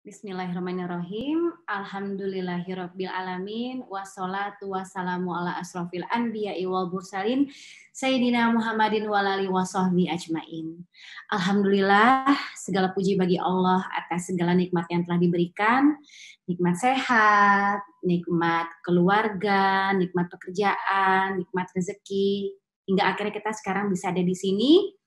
Bismillahirrahmanirrahim. Alhamdulillahirabbil alamin wassalatu wassalamu ala asrofil anbiya'i wal mursalin sayyidina Muhammadin wa alihi washabbihi ajmain. Alhamdulillah, segala puji bagi Allah atas segala nikmat yang telah diberikan, nikmat sehat, nikmat keluarga, nikmat pekerjaan, nikmat rezeki, hingga akhirnya kita sekarang bisa ada di sini.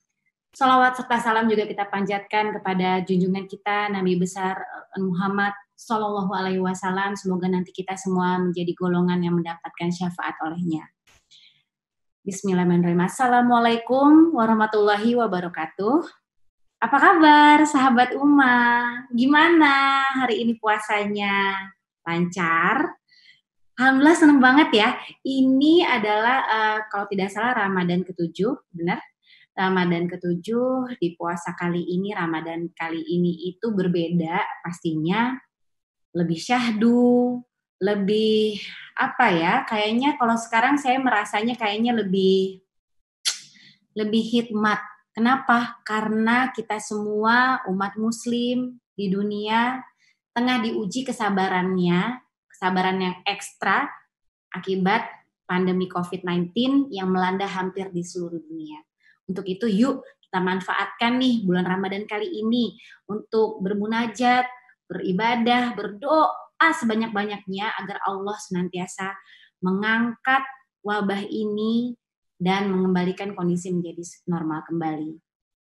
Salawat serta salam juga kita panjatkan kepada junjungan kita Nabi besar Muhammad Sallallahu Alaihi Wasallam. Semoga nanti kita semua menjadi golongan yang mendapatkan syafaat olehnya. Bismillahirrahmanirrahim. Assalamualaikum warahmatullahi wabarakatuh. Apa kabar sahabat Uma? Gimana hari ini puasanya? Lancar? Alhamdulillah seneng banget ya. Ini adalah kalau tidak salah Ramadan ke-7, benar? Ramadan ke-7 di puasa kali ini, Ramadan kali ini itu berbeda pastinya, lebih syahdu, lebih apa ya, kayaknya kalau sekarang saya merasanya kayaknya lebih hikmat. Kenapa? Karena kita semua umat muslim di dunia tengah diuji kesabaran yang ekstra akibat pandemi COVID-19 yang melanda hampir di seluruh dunia. Untuk itu yuk kita manfaatkan nih bulan Ramadan kali ini untuk bermunajat, beribadah, berdoa sebanyak-banyaknya agar Allah senantiasa mengangkat wabah ini dan mengembalikan kondisi menjadi normal kembali.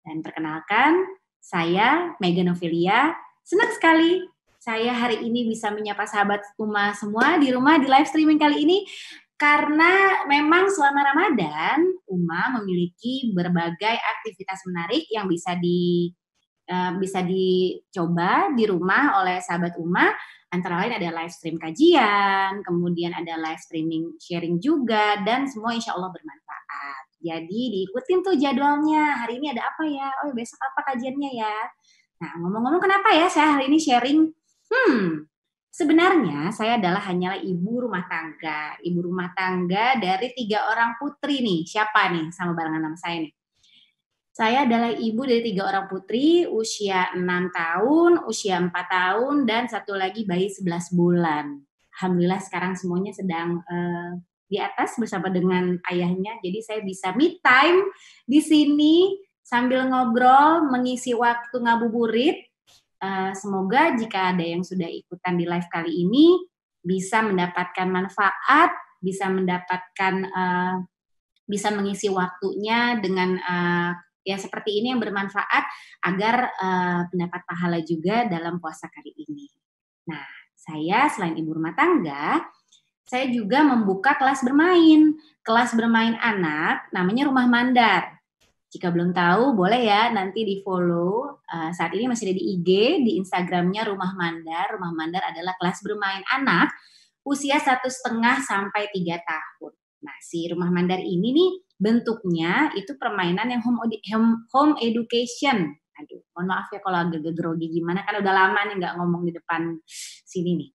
Dan perkenalkan, saya Mega Novelia, senang sekali saya hari ini bisa menyapa sahabat Uma semua di rumah di live streaming kali ini. Karena memang selama Ramadan, Uma memiliki berbagai aktivitas menarik yang bisa dicoba di rumah oleh sahabat Uma. Antara lain ada live stream kajian, kemudian ada live streaming sharing juga, dan semua insya Allah bermanfaat. Jadi diikutin tuh jadwalnya, hari ini ada apa ya, oh besok apa kajiannya ya. Nah ngomong-ngomong kenapa ya saya hari ini sharing? Sebenarnya saya hanyalah ibu rumah tangga dari 3 orang putri nih. Siapa nih sama barengan nama saya nih? Saya adalah ibu dari 3 orang putri, usia 6 tahun, usia 4 tahun, dan satu lagi bayi 11 bulan. Alhamdulillah sekarang semuanya sedang di atas bersama dengan ayahnya. Jadi saya bisa me time di sini sambil ngobrol, mengisi waktu ngabuburit. Semoga jika ada yang sudah ikutan di live kali ini bisa mendapatkan manfaat, bisa mengisi waktunya dengan ya seperti ini yang bermanfaat agar mendapat pahala juga dalam puasa kali ini. Nah, saya selain ibu rumah tangga, saya juga membuka kelas bermain anak, namanya Rumah Mandar. Jika belum tahu, boleh ya nanti di-follow. Saat ini masih ada di IG, di Instagramnya Rumah Mandar. Rumah Mandar adalah kelas bermain anak usia 1,5 sampai 3 tahun. Nah, si Rumah Mandar ini nih bentuknya itu permainan yang home education. Aduh, mohon maaf ya kalau agak grogi gimana, kan udah lama nih nggak ngomong di depan sini nih.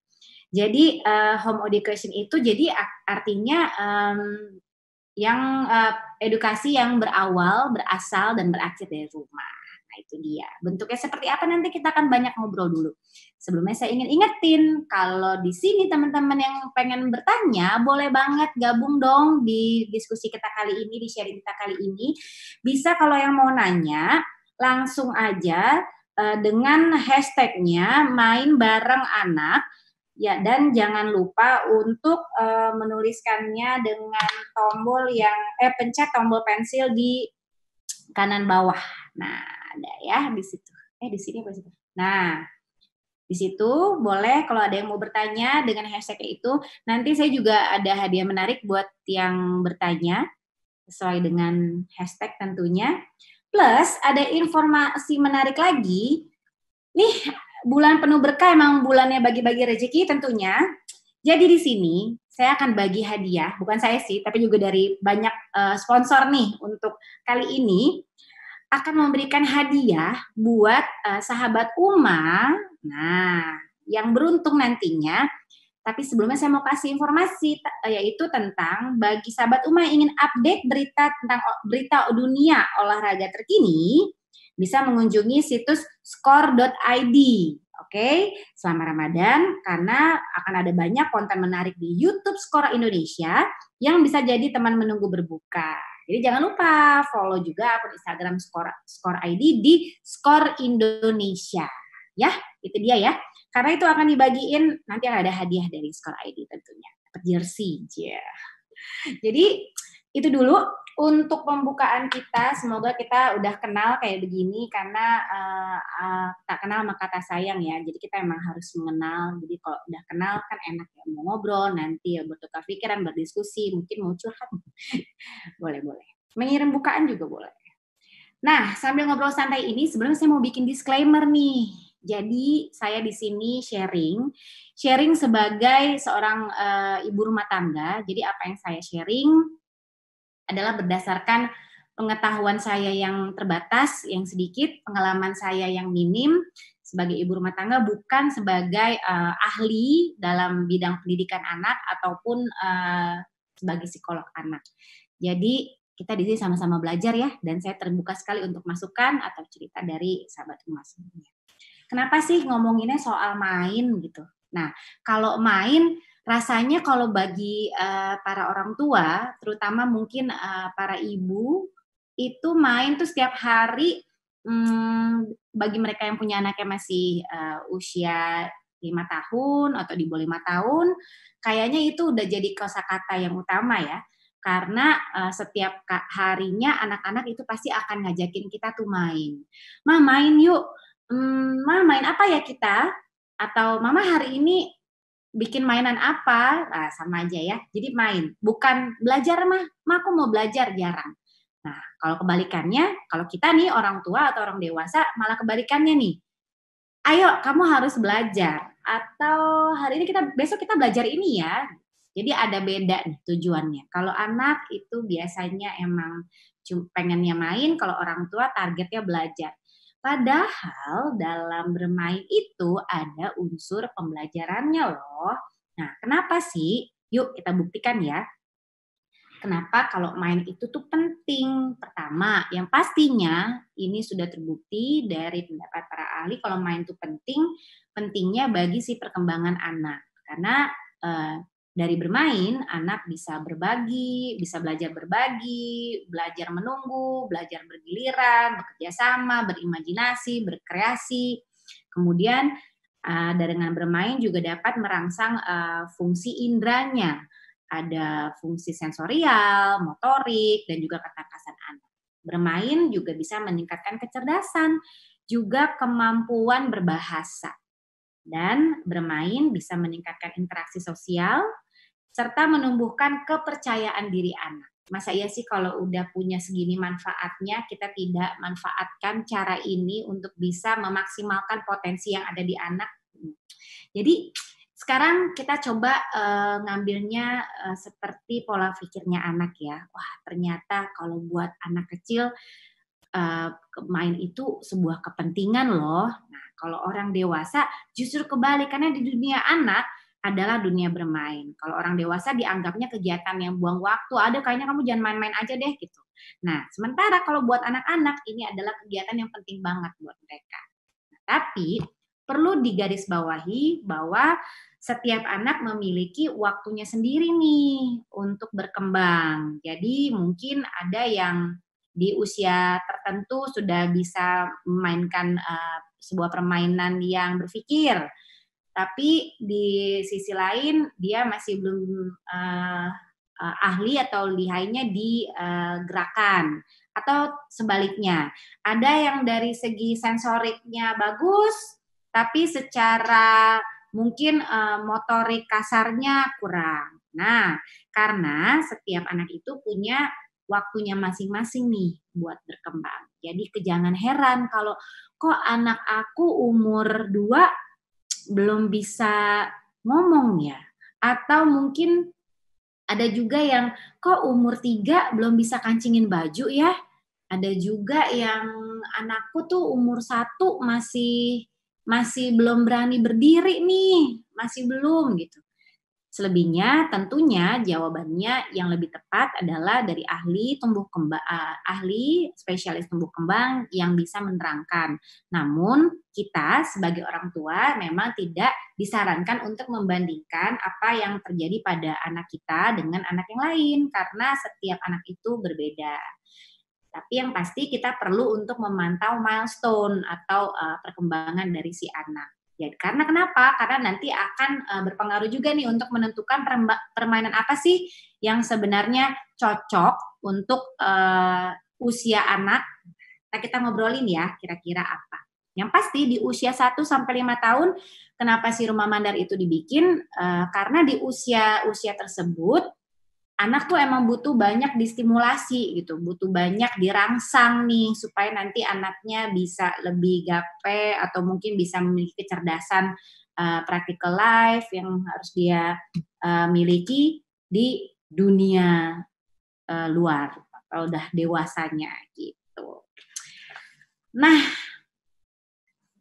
Jadi home education itu jadi artinya yang edukasi yang berasal dan berakhir dari rumah. Nah itu dia. Bentuknya seperti apa nanti kita akan banyak ngobrol dulu. Sebelumnya saya ingin ingetin kalau di sini teman-teman yang pengen bertanya boleh banget gabung dong di diskusi kita kali ini, di sharing kita kali ini. Bisa kalau yang mau nanya langsung aja dengan hashtagnya main bareng anak. Ya, dan jangan lupa untuk menuliskannya dengan tombol pencet tombol pensil di kanan bawah. Nah, ada ya di situ. Di sini apa situ? Nah, di situ boleh kalau ada yang mau bertanya dengan hashtag itu. Nanti saya juga ada hadiah menarik buat yang bertanya sesuai dengan hashtag tentunya. Plus ada informasi menarik lagi. Nih, bulan penuh berkah emang bulannya bagi-bagi rezeki tentunya. Jadi di sini saya akan bagi hadiah, bukan saya sih, tapi juga dari banyak sponsor nih untuk kali ini akan memberikan hadiah buat sahabat Uma. Nah, yang beruntung nantinya. Tapi sebelumnya saya mau kasih informasi yaitu tentang bagi sahabat Uma yang ingin update berita dunia olahraga terkini bisa mengunjungi situs score.id. Oke, selama Ramadan karena akan ada banyak konten menarik di YouTube Skora Indonesia yang bisa jadi teman menunggu berbuka. Jadi jangan lupa follow juga akun Instagram Skor ID di Skor Indonesia. Ya, itu dia ya. Karena itu akan dibagiin nanti akan ada hadiah dari Skor ID tentunya. Dapat jersey. Yeah. Jadi itu dulu untuk pembukaan kita. Semoga kita udah kenal kayak begini karena tak kenal maka kata sayang ya. Jadi kita emang harus mengenal. Jadi kalau udah kenal kan enak ya mau ngobrol nanti ya bertukar pikiran, berdiskusi, mungkin mau curhat. Boleh. Mengirim bukaan juga boleh. Nah, sambil ngobrol santai ini sebenarnya saya mau bikin disclaimer nih. Jadi saya di sini sharing sebagai seorang ibu rumah tangga. Jadi apa yang saya sharing adalah berdasarkan pengetahuan saya yang terbatas, yang sedikit, pengalaman saya yang minim sebagai ibu rumah tangga, bukan sebagai ahli dalam bidang pendidikan anak ataupun sebagai psikolog anak. Jadi kita di sini sama-sama belajar ya, dan saya terbuka sekali untuk masukan atau cerita dari sahabat rumah semuanya. Kenapa sih ngomonginnya soal main gitu? Nah, kalau main rasanya kalau bagi para orang tua, terutama mungkin para ibu, itu main tuh setiap hari, bagi mereka yang punya anaknya masih usia 5 tahun atau di bawah 5 tahun, kayaknya itu udah jadi kosakata yang utama ya. Karena setiap harinya anak-anak itu pasti akan ngajakin kita tuh main. "Ma, main yuk." "Ma, main apa ya kita?" Atau, "Mama hari ini bikin mainan apa?" Nah, sama aja ya. Jadi main, bukan belajar, "Mah. Ma, aku mau belajar." Jarang. Nah, kalau kebalikannya, kalau kita nih orang tua atau orang dewasa malah kebalikannya nih. "Ayo, kamu harus belajar." Atau, "Hari ini besok kita belajar ini ya." Jadi ada beda nih tujuannya. Kalau anak itu biasanya emang pengennya main, kalau orang tua targetnya belajar. Padahal dalam bermain itu ada unsur pembelajarannya loh. Nah, kenapa sih? Yuk kita buktikan ya. Kenapa kalau main itu tuh penting? Pertama, yang pastinya ini sudah terbukti dari pendapat para ahli kalau main itu pentingnya bagi si perkembangan anak. Karena dari bermain anak bisa berbagi, bisa belajar berbagi, belajar menunggu, belajar bergiliran, bekerja sama, berimajinasi, berkreasi. Kemudian dengan bermain juga dapat merangsang fungsi indranya. Ada fungsi sensorial, motorik, dan juga ketangkasan anak. Bermain juga bisa meningkatkan kecerdasan, juga kemampuan berbahasa. Dan bermain bisa meningkatkan interaksi sosial, serta menumbuhkan kepercayaan diri anak. Masa iya sih kalau udah punya segini manfaatnya, kita tidak manfaatkan cara ini untuk bisa memaksimalkan potensi yang ada di anak. Jadi sekarang kita coba ngambilnya seperti pola pikirnya anak ya. Wah, ternyata kalau buat anak kecil main itu sebuah kepentingan loh. Nah, kalau orang dewasa justru kebalikannya di dunia anak adalah dunia bermain. Kalau orang dewasa dianggapnya kegiatan yang buang waktu. Ada kayaknya kamu jangan main-main aja deh gitu. Nah, sementara kalau buat anak-anak ini adalah kegiatan yang penting banget buat mereka. Nah, tapi perlu digarisbawahi bahwa setiap anak memiliki waktunya sendiri nih untuk berkembang. Jadi mungkin ada yang di usia tertentu sudah bisa memainkan sebuah permainan yang berpikir, tapi di sisi lain dia masih belum ahli atau lihainya di gerakan. Atau sebaliknya, ada yang dari segi sensoriknya bagus, tapi secara mungkin motorik kasarnya kurang. Nah, karena setiap anak itu punya waktunya masing-masing nih buat berkembang. Jadi jangan heran kalau kok anak aku umur 2 belum bisa ngomong ya. Atau mungkin ada juga yang kok umur 3 belum bisa kancingin baju ya. Ada juga yang anakku tuh umur 1 masih belum berani berdiri nih, masih belum gitu. Selebihnya tentunya jawabannya yang lebih tepat adalah dari ahli spesialis tumbuh kembang yang bisa menerangkan. Namun kita sebagai orang tua memang tidak disarankan untuk membandingkan apa yang terjadi pada anak kita dengan anak yang lain karena setiap anak itu berbeda. Tapi yang pasti kita perlu untuk memantau milestone atau perkembangan dari si anak. Ya, karena kenapa? Karena nanti akan berpengaruh juga nih untuk menentukan permainan apa sih yang sebenarnya cocok untuk usia anak. Nah, kita ngobrolin ya kira-kira apa. Yang pasti di usia 1 sampai 5 tahun, kenapa si rumah mandar itu dibikin? Karena di usia tersebut anak tuh emang butuh banyak distimulasi gitu, butuh banyak dirangsang nih supaya nanti anaknya bisa lebih gape atau mungkin bisa memiliki kecerdasan practical life yang harus dia miliki di dunia luar atau udah dewasanya gitu. Nah,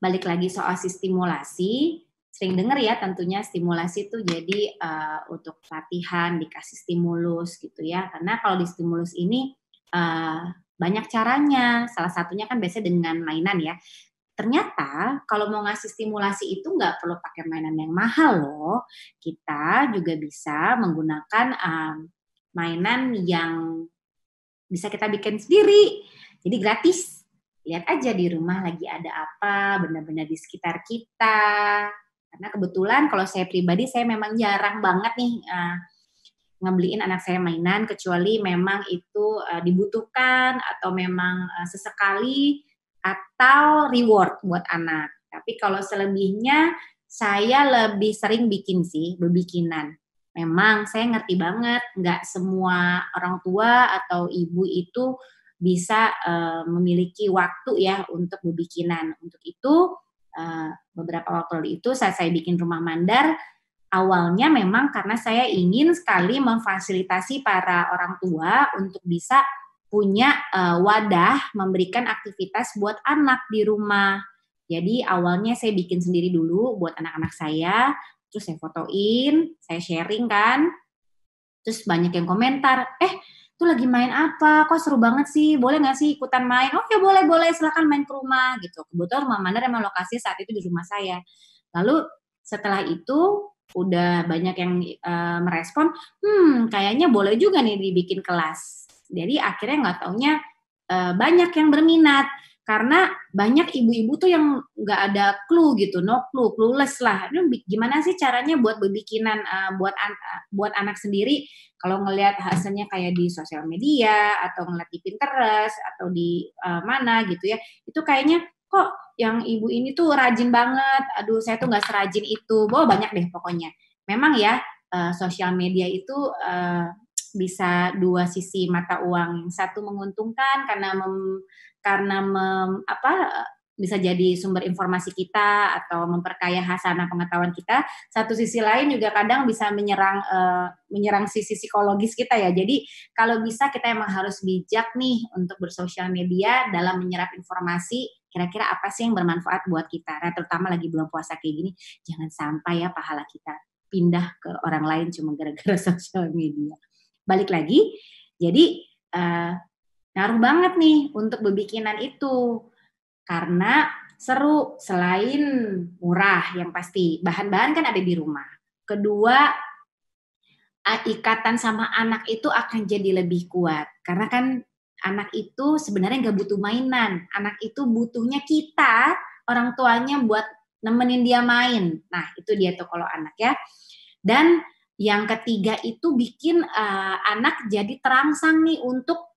balik lagi soal stimulasi. Sering dengar ya tentunya stimulasi itu jadi untuk latihan dikasih stimulus gitu ya, karena kalau di stimulus ini banyak caranya, salah satunya kan biasanya dengan mainan ya. Ternyata kalau mau ngasih stimulasi itu nggak perlu pakai mainan yang mahal loh, kita juga bisa menggunakan mainan yang bisa kita bikin sendiri, jadi gratis. Lihat aja di rumah lagi ada apa, benda-benda di sekitar kita. Karena kebetulan kalau saya pribadi, saya memang jarang banget nih ngebeliin anak saya mainan, kecuali memang itu dibutuhkan atau memang sesekali atau reward buat anak. Tapi kalau selebihnya, saya lebih sering bikin sih, bebikinan. Memang saya ngerti banget, nggak semua orang tua atau ibu itu bisa memiliki waktu ya untuk bebikinan. Untuk itu, beberapa waktu lalu itu saat saya bikin rumah mandar, awalnya memang karena saya ingin sekali memfasilitasi para orang tua untuk bisa punya wadah memberikan aktivitas buat anak di rumah. Jadi awalnya saya bikin sendiri dulu buat anak-anak saya, terus saya fotoin, saya sharing kan, terus banyak yang komentar, itu lagi main apa? Kok seru banget sih? Boleh nggak sih ikutan main? Oke, boleh, silakan main ke rumah gitu. Kebetulan rumah mandar emang lokasi saat itu di rumah saya. Lalu setelah itu udah banyak yang merespon, kayaknya boleh juga nih dibikin kelas. Jadi akhirnya nggak taunya banyak yang berminat. Karena banyak ibu-ibu tuh yang nggak ada clue gitu, no clue, clueless lah. Ini gimana sih caranya buat berbikinan buat anak sendiri? Kalau ngelihat hasilnya kayak di sosial media atau ngeliat di Pinterest atau di mana gitu ya, itu kayaknya kok yang ibu ini tuh rajin banget. Aduh, saya tuh nggak serajin itu. Banyak deh pokoknya. Memang ya sosial media itu bisa dua sisi mata uang. Yang satu menguntungkan karena bisa jadi sumber informasi kita atau memperkaya hasanah pengetahuan kita. Satu sisi lain juga kadang bisa menyerang sisi psikologis kita ya. Jadi kalau bisa kita emang harus bijak nih untuk bersosial media dalam menyerap informasi. Kira-kira apa sih yang bermanfaat buat kita? Nah, terutama lagi bulan puasa kayak gini, jangan sampai ya pahala kita pindah ke orang lain cuma gara-gara sosial media. Balik lagi, jadi ngaruh banget nih untuk bebikinan itu. Karena seru, selain murah yang pasti, bahan-bahan kan ada di rumah. Kedua, ikatan sama anak itu akan jadi lebih kuat. Karena kan anak itu sebenarnya nggak butuh mainan. Anak itu butuhnya kita, orang tuanya buat nemenin dia main. Nah, itu dia tuh kalau anak ya. Dan yang ketiga itu bikin anak jadi terangsang nih untuk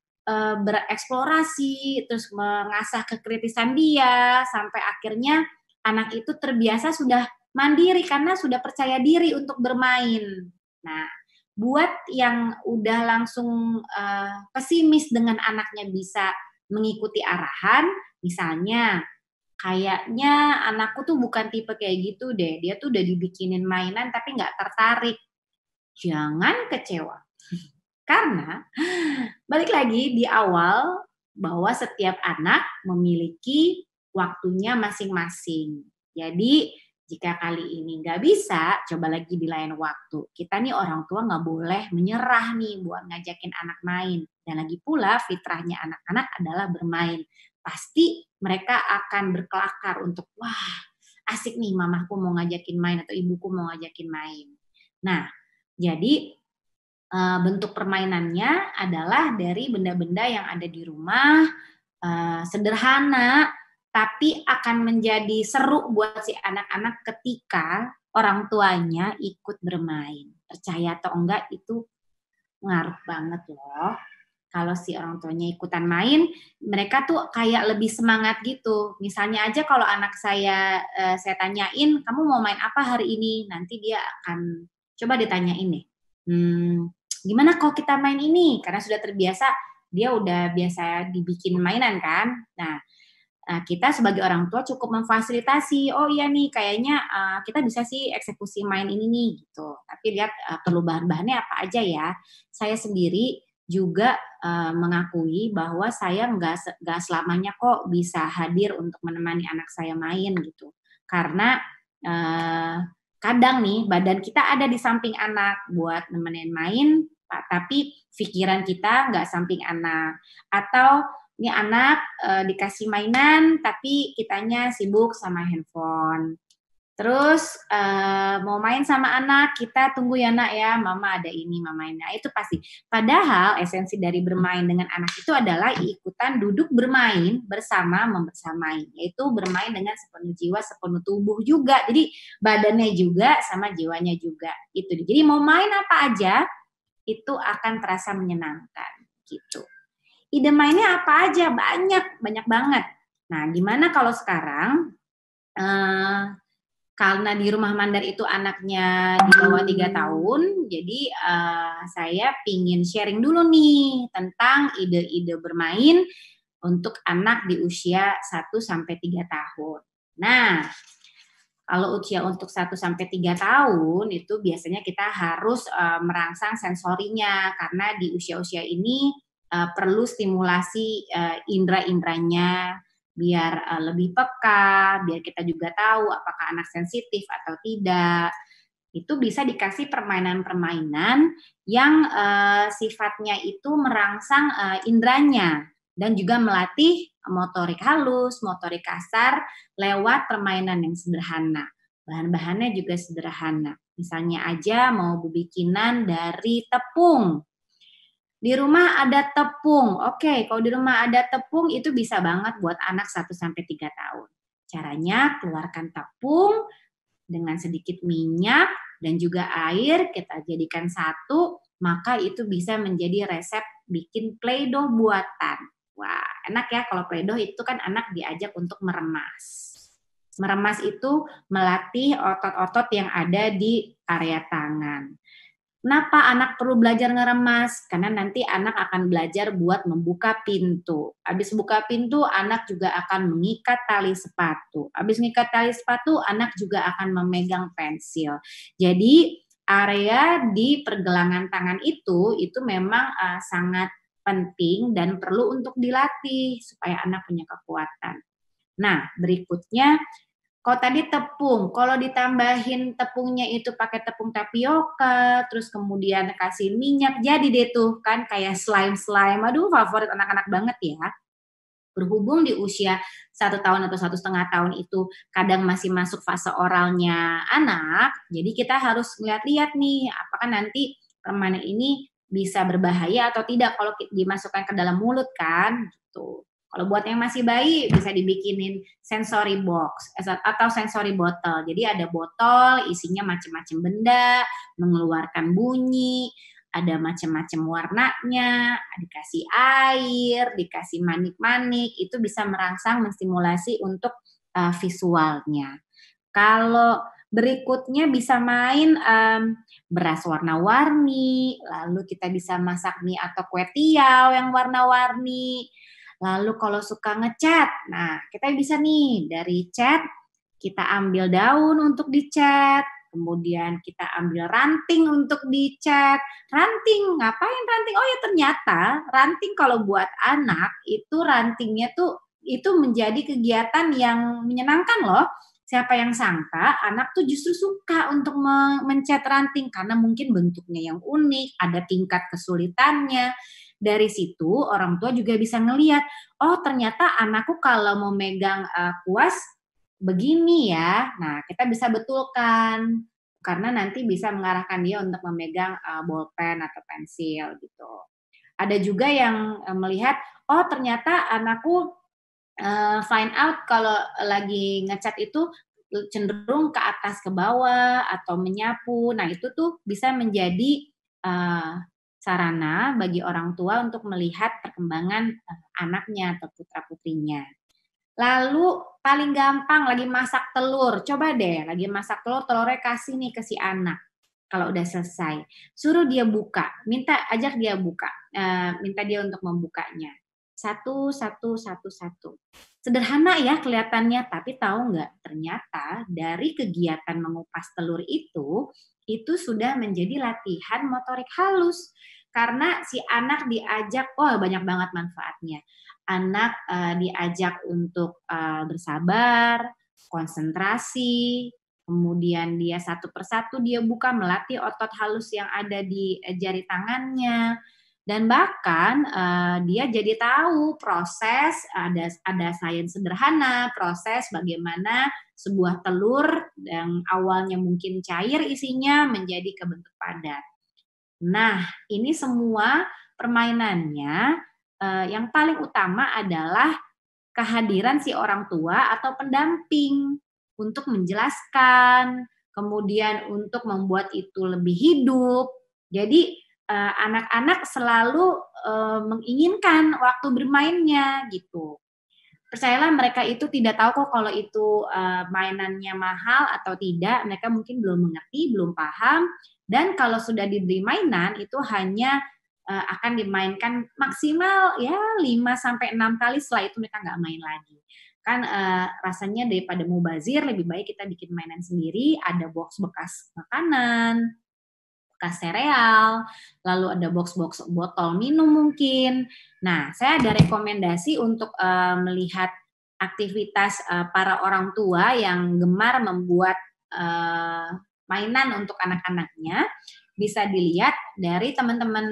bereksplorasi, terus mengasah kekritisan dia, sampai akhirnya anak itu terbiasa sudah mandiri karena sudah percaya diri untuk bermain. Nah, buat yang udah langsung pesimis dengan anaknya bisa mengikuti arahan, misalnya kayaknya anakku tuh bukan tipe kayak gitu deh, dia tuh udah dibikinin mainan tapi nggak tertarik. Jangan kecewa. Karena balik lagi di awal bahwa setiap anak memiliki waktunya masing-masing. Jadi Jika kali ini nggak bisa, coba lagi di lain waktu. Kita nih orang tua nggak boleh menyerah nih buat ngajakin anak main. Dan lagi pula fitrahnya anak-anak adalah bermain. Pasti mereka akan berkelakar untuk, wah asik nih mamaku mau ngajakin main atau ibuku mau ngajakin main. Nah, jadi bentuk permainannya adalah dari benda-benda yang ada di rumah, sederhana, tapi akan menjadi seru buat si anak-anak ketika orang tuanya ikut bermain. Percaya atau enggak itu ngaruh banget loh. Kalau si orang tuanya ikutan main, mereka tuh kayak lebih semangat gitu. Misalnya aja kalau anak saya tanyain, "Kamu mau main apa hari ini?" Nanti dia akan coba ditanyain nih, "Gimana kalau kita main ini?" Karena sudah terbiasa, dia udah biasa dibikin mainan kan. Nah, kita sebagai orang tua cukup memfasilitasi, "Oh iya nih kayaknya, kita bisa sih eksekusi main ini nih," gitu. Tapi lihat, perlu bahan-bahannya apa aja ya. Saya sendiri juga, mengakui bahwa saya nggak selamanya kok bisa hadir untuk menemani anak saya main gitu. Karena, eee, kadang nih badan kita ada di samping anak buat nemenin main, tapi pikiran kita nggak samping anak. Atau ini anak, dikasih mainan tapi kitanya sibuk sama handphone. Terus, mau main sama anak, kita tunggu ya Nak ya, mama ada ini, mama ini. Nah itu pasti. Padahal esensi dari bermain dengan anak itu adalah ikutan duduk bermain bersama membersamai, yaitu bermain dengan sepenuh jiwa, sepenuh tubuh juga. Jadi badannya juga sama jiwanya juga, itu. Jadi mau main apa aja, itu akan terasa menyenangkan, gitu. Ide mainnya apa aja? Banyak, banyak banget. Nah, gimana kalau sekarang, eee, karena di rumah Mandar itu anaknya di bawah 3 tahun, jadi, saya pingin sharing dulu nih tentang ide-ide bermain untuk anak di usia 1 sampai 3 tahun. Nah, kalau usia untuk 1 sampai 3 tahun itu biasanya kita harus, merangsang sensorinya karena di usia-usia ini, perlu stimulasi, indera-inderanya biar, lebih peka, biar kita juga tahu apakah anak sensitif atau tidak. Itu bisa dikasih permainan-permainan yang, sifatnya itu merangsang, inderanya dan juga melatih motorik halus, motorik kasar lewat permainan yang sederhana. Bahan-bahannya juga sederhana. Misalnya aja mau bikinan dari tepung. Di rumah ada tepung. Oke, kalau di rumah ada tepung itu bisa banget buat anak 1 sampai 3 tahun. Caranya keluarkan tepung dengan sedikit minyak dan juga air, kita jadikan satu, maka itu bisa menjadi resep bikin Play-Doh buatan. Wah, enak ya kalau Play-Doh itu kan anak diajak untuk meremas. Meremas itu melatih otot-otot yang ada di area tangan. Kenapa anak perlu belajar ngeremas? Karena nanti anak akan belajar buat membuka pintu. Habis buka pintu, anak juga akan mengikat tali sepatu. Habis mengikat tali sepatu, anak juga akan memegang pensil. Jadi area di pergelangan tangan itu memang sangat penting dan perlu untuk dilatih supaya anak punya kekuatan. Nah, berikutnya kalau tadi tepung, kalau ditambahin tepungnya itu pakai tepung tapioka, terus kemudian kasih minyak, jadi deh tuh kan kayak slime-slime. Aduh, favorit anak-anak banget ya. Berhubung di usia 1 tahun atau 1,5 tahun itu kadang masih masuk fase oralnya anak, jadi kita harus lihat-lihat nih, apakah nanti permainan ini bisa berbahaya atau tidak kalau dimasukkan ke dalam mulut kan, gitu. Kalau buat yang masih bayi bisa dibikinin sensory box atau sensory bottle. Jadi ada botol isinya macam-macam benda, mengeluarkan bunyi, ada macam-macam warnanya, dikasih air, dikasih manik-manik, itu bisa merangsang menstimulasi untuk visualnya. Kalau berikutnya bisa main beras warna-warni, lalu kita bisa masak mie atau kue tiaw yang warna-warni. Lalu kalau suka ngecat, nah kita bisa nih dari cat kita ambil daun untuk dicat, kemudian kita ambil ranting untuk dicat. Ranting, ngapain ranting? Oh ya ternyata ranting kalau buat anak itu rantingnya tuh itu menjadi kegiatan yang menyenangkan loh. siapa yang sangka anak tuh justru suka untuk mencet ranting karena mungkin bentuknya yang unik, ada tingkat kesulitannya. Dari situ orang tua juga bisa ngelihat, oh ternyata anakku kalau mau megang kuas begini ya. Nah, kita bisa betulkan karena nanti bisa mengarahkan dia untuk memegang bolpen atau pensil gitu. Ada juga yang melihat, oh ternyata anakku find out kalau lagi ngecat itu cenderung ke atas ke bawah atau menyapu. Nah, itu tuh bisa menjadi sarana bagi orang tua untuk melihat perkembangan anaknya atau putra-putrinya. Lalu paling gampang lagi masak telur, coba deh lagi masak telur, telurnya kasih nih ke si anak. Kalau udah selesai, suruh dia buka, ajak dia buka, minta dia untuk membukanya. Satu, satu, satu, satu. Sederhana ya kelihatannya, tapi tahu nggak? Ternyata dari kegiatan mengupas telur itu sudah menjadi latihan motorik halus. Karena si anak diajak, wah banyak banget manfaatnya. Anak diajak untuk bersabar, konsentrasi, kemudian dia satu persatu dia buka, melatih otot halus yang ada di jari tangannya, dan bahkan dia jadi tahu proses, ada sains sederhana, proses bagaimana sebuah telur yang awalnya mungkin cair isinya menjadi kebentuk padat. Nah, ini semua permainannya yang paling utama adalah kehadiran si orang tua atau pendamping untuk menjelaskan, kemudian untuk membuat itu lebih hidup. Jadi anak-anak selalu menginginkan waktu bermainnya gitu. Percayalah mereka itu tidak tahu kok kalau itu mainannya mahal atau tidak, mereka mungkin belum mengerti, belum paham, dan kalau sudah diberi mainan itu hanya akan dimainkan maksimal ya 5 sampai 6 kali, setelah itu mereka nggak main lagi. Kan rasanya daripada mubazir lebih baik kita bikin mainan sendiri, ada box bekas makanan, bekas sereal, lalu ada box-box botol minum mungkin. Nah, saya ada rekomendasi untuk melihat aktivitas para orang tua yang gemar membuat mainan untuk anak-anaknya. Bisa dilihat dari teman-teman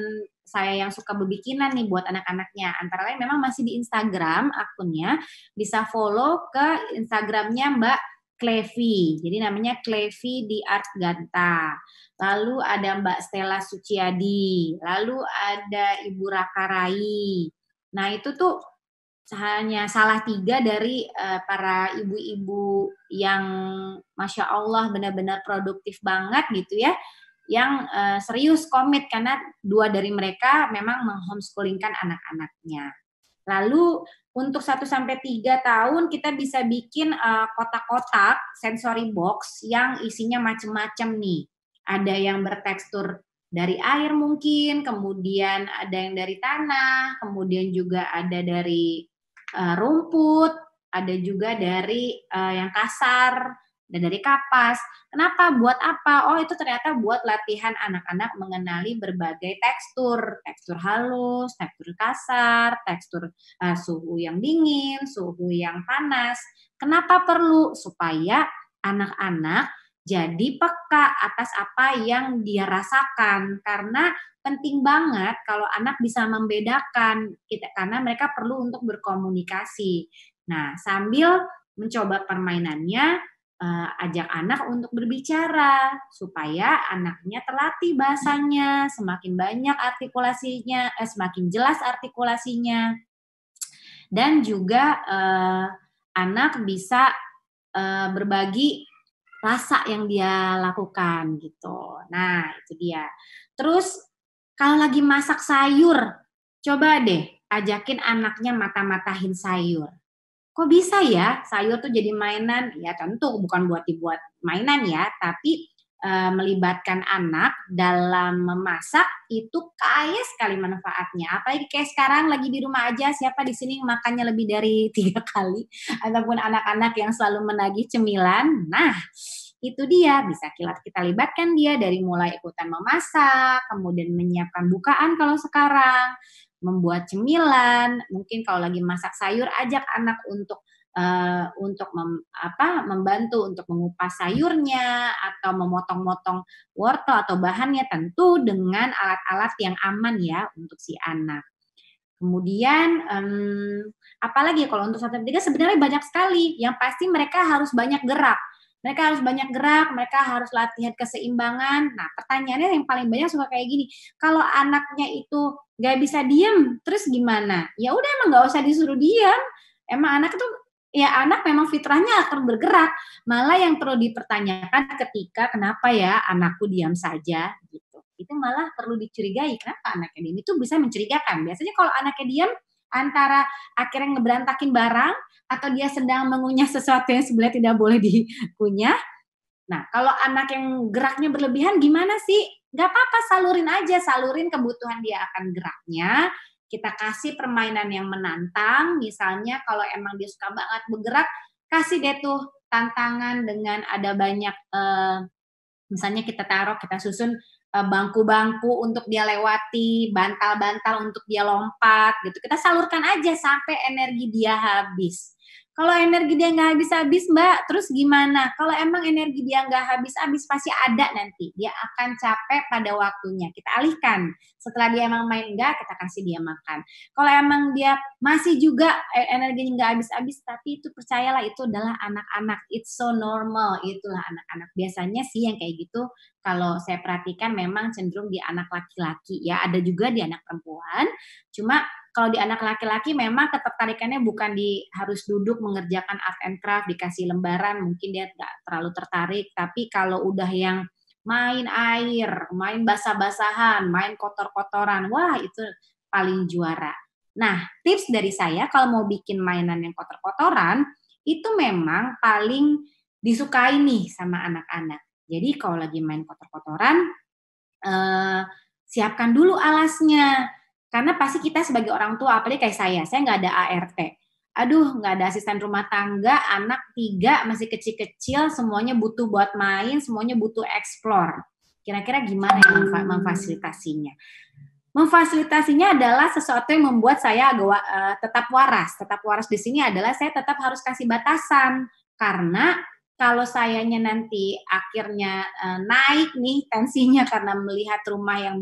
saya yang suka berbikinan nih buat anak-anaknya. Antara lain memang masih di Instagram akunnya, bisa follow ke Instagramnya Mbak Clevi. Jadi namanya Clevi di Art Ganta. Lalu ada Mbak Stella Suciadi, lalu ada Ibu Raka Rai. Nah itu tuh hanya salah 3 dari para ibu-ibu yang Masya Allah benar-benar produktif banget gitu ya, yang serius komit karena 2 dari mereka memang menghomeschoolingkan anak-anaknya. Lalu untuk 1-3 tahun kita bisa bikin kotak-kotak sensory box yang isinya macam-macam nih. Ada yang bertekstur dari air mungkin, kemudian ada yang dari tanah, kemudian juga ada dari rumput, ada juga dari yang kasar, dan dari kapas. Kenapa? Buat apa? Oh, itu ternyata buat latihan anak-anak mengenali berbagai tekstur, tekstur halus, tekstur kasar, tekstur suhu yang dingin, suhu yang panas. Kenapa perlu? Supaya anak-anak jadi peka atas apa yang dia rasakan, karena penting banget kalau anak bisa membedakan karena mereka perlu untuk berkomunikasi. Nah, sambil mencoba permainannya, ajak anak untuk berbicara supaya anaknya terlatih bahasanya, semakin banyak artikulasinya, semakin jelas artikulasinya, dan juga anak bisa berbagi rasa yang dia lakukan gitu. Nah, itu dia. Terus kalau lagi masak sayur, coba deh ajakin anaknya mata-matahin sayur. Kok bisa ya sayur tuh jadi mainan? Ya tentu bukan buat dibuat mainan ya, tapi melibatkan anak dalam memasak itu kaya sekali manfaatnya. Apalagi kayak sekarang lagi di rumah aja, siapa di sini makannya lebih dari 3 kali, ataupun anak-anak yang selalu menagih cemilan. Nah, itu dia bisa kita libatkan dia dari mulai ikutan memasak, kemudian menyiapkan bukaan kalau sekarang, membuat cemilan, mungkin kalau lagi masak sayur ajak anak untuk membantu untuk mengupas sayurnya atau memotong-motong wortel atau bahannya, tentu dengan alat-alat yang aman ya untuk si anak. Kemudian, apalagi kalau untuk 1-3 sebenarnya banyak sekali, yang pasti mereka harus banyak gerak. Mereka harus banyak gerak, mereka harus latihan keseimbangan. Nah, pertanyaannya yang paling banyak suka kayak gini, kalau anaknya itu nggak bisa diem, terus gimana? Ya udah emang nggak usah disuruh diem, emang anak itu ya anak memang fitrahnya akan bergerak, malah yang perlu dipertanyakan ketika kenapa ya anakku diam saja gitu. Itu malah perlu dicurigai, kenapa anaknya diam, itu bisa mencurigakan. Biasanya kalau anaknya diam antara akhirnya ngeberantakin barang atau dia sedang mengunyah sesuatu yang sebenarnya tidak boleh dikunyah. Nah, kalau anak yang geraknya berlebihan gimana sih? Gak apa-apa, salurin aja, salurin kebutuhan dia akan geraknya. Kita kasih permainan yang menantang, misalnya kalau emang dia suka banget bergerak, kasih deh tuh tantangan dengan ada banyak, misalnya kita susun bangku-bangku untuk dia lewati, bantal-bantal untuk dia lompat gitu. Kita salurkan aja sampai energi dia habis. Kalau energi dia nggak habis-habis, Mbak, terus gimana? Kalau emang energi dia nggak habis-habis, pasti ada nanti. Dia akan capek pada waktunya. Kita alihkan. Setelah dia emang main enggak, kita kasih dia makan. Kalau emang dia masih juga energinya nggak habis-habis, tapi itu percayalah itu adalah anak-anak. It's so normal. Itulah anak-anak. Biasanya sih yang kayak gitu, kalau saya perhatikan memang cenderung di anak laki-laki ya. Ada juga di anak perempuan. Cuma kalau di anak laki-laki memang ketertarikannya bukan di harus duduk mengerjakan art and craft, dikasih lembaran, mungkin dia nggak terlalu tertarik. Tapi kalau udah yang main air, main basah-basahan, main kotor-kotoran, wah itu paling juara. Nah, tips dari saya kalau mau bikin mainan yang kotor-kotoran, itu memang paling disukai nih sama anak-anak. Jadi kalau lagi main kotor-kotoran, siapkan dulu alasnya. Karena pasti kita sebagai orang tua, apalagi kayak saya nggak ada ART. Aduh, nggak ada asisten rumah tangga, anak 3 masih kecil-kecil, semuanya butuh buat main, semuanya butuh explore. Kira-kira gimana ya memfasilitasinya? Memfasilitasinya adalah sesuatu yang membuat saya tetap waras. Tetap waras di sini adalah saya tetap harus kasih batasan. Karena kalau sayanya nanti akhirnya naik nih tensinya karena melihat rumah yang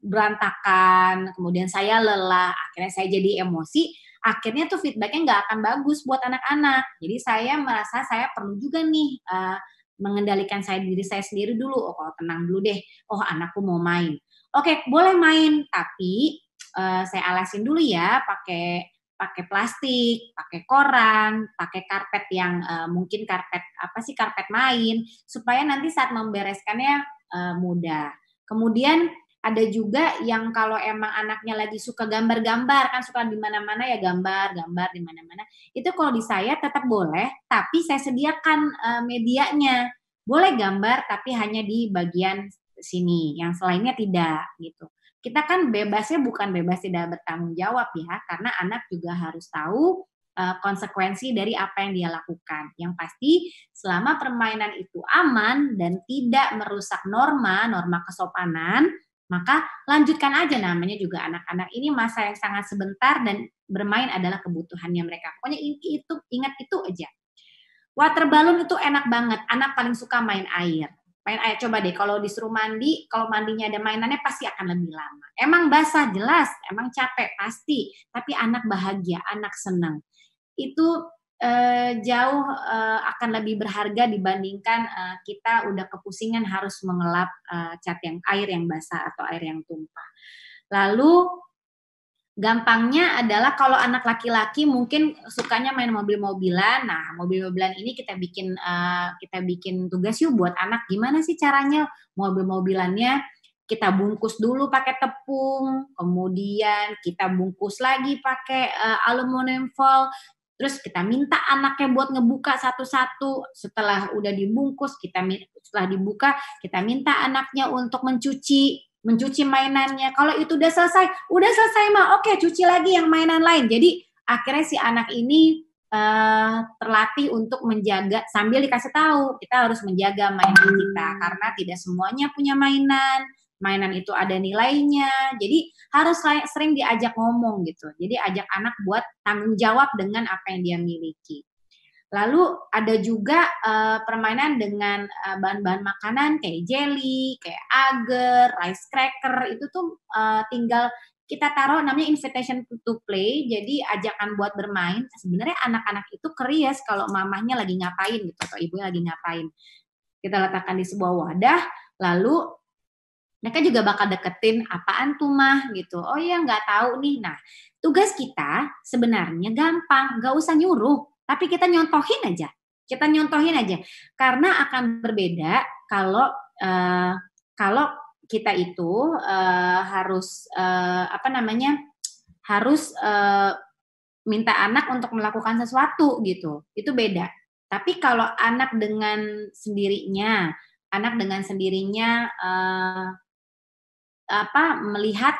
berantakan, kemudian saya lelah, akhirnya saya jadi emosi, akhirnya tuh feedback-nya nggak akan bagus buat anak-anak. Jadi saya merasa saya perlu juga nih mengendalikan diri saya sendiri dulu. Oh, kalau tenang dulu deh. Oh, anakku mau main. Oke, boleh main, tapi saya alasin dulu ya, pakai plastik, pakai koran, pakai karpet yang mungkin karpet main, supaya nanti saat membereskannya mudah. Kemudian ada juga yang kalau emang anaknya lagi suka gambar-gambar, kan suka di mana-mana ya gambar di mana-mana. Itu kalau di saya tetap boleh, tapi saya sediakan medianya. Boleh gambar tapi hanya di bagian sini, yang selainnya tidak gitu. Kita kan bebasnya bukan bebas tidak bertanggung jawab ya, karena anak juga harus tahu konsekuensi dari apa yang dia lakukan. Yang pasti selama permainan itu aman dan tidak merusak norma kesopanan, maka lanjutkan aja, namanya juga anak-anak ini masa yang sangat sebentar dan bermain adalah kebutuhannya mereka. Pokoknya ingat itu aja. Water balloon itu enak banget, anak paling suka main air. Main air, coba deh kalau disuruh mandi, kalau mandinya ada mainannya pasti akan lebih lama. Emang basah jelas, emang capek pasti, tapi anak bahagia, anak senang. Itu jauh akan lebih berharga dibandingkan kita udah kepusingan harus mengelap air yang basah atau air yang tumpah. Lalu gampangnya adalah kalau anak laki-laki mungkin sukanya main mobil-mobilan. Nah, mobil-mobilan ini kita bikin tugas yuk buat anak. Gimana sih caranya mobil-mobilannya? Kita bungkus dulu pakai tepung, kemudian kita bungkus lagi pakai aluminium foil. Terus kita minta anaknya buat ngebuka satu-satu. Setelah udah dibungkus, setelah dibuka, kita minta anaknya untuk mencuci mainannya. Kalau itu udah selesai mah, oke, cuci lagi yang mainan lain. Jadi akhirnya si anak ini terlatih untuk menjaga, sambil dikasih tahu kita harus menjaga mainan kita karena tidak semuanya punya mainan. mainan itu ada nilainya. Jadi harus sering diajak ngomong gitu. Jadi ajak anak buat tanggung jawab dengan apa yang dia miliki. Lalu ada juga permainan dengan bahan-bahan makanan kayak jelly, kayak agar, rice cracker, itu tuh tinggal kita taruh namanya invitation to play, jadi ajakan buat bermain. Sebenarnya anak-anak itu curious kalau mamahnya lagi ngapain gitu atau ibunya lagi ngapain. Kita letakkan di sebuah wadah, lalu mereka juga bakal deketin apaan tuh mah gitu. Oh iya nggak tahu nih. Nah tugas kita sebenarnya gampang, nggak usah nyuruh, tapi kita nyontohin aja. Kita nyontohin aja. Karena akan berbeda kalau kalau kita itu harus harus minta anak untuk melakukan sesuatu gitu. Itu beda. Tapi kalau anak dengan sendirinya, melihat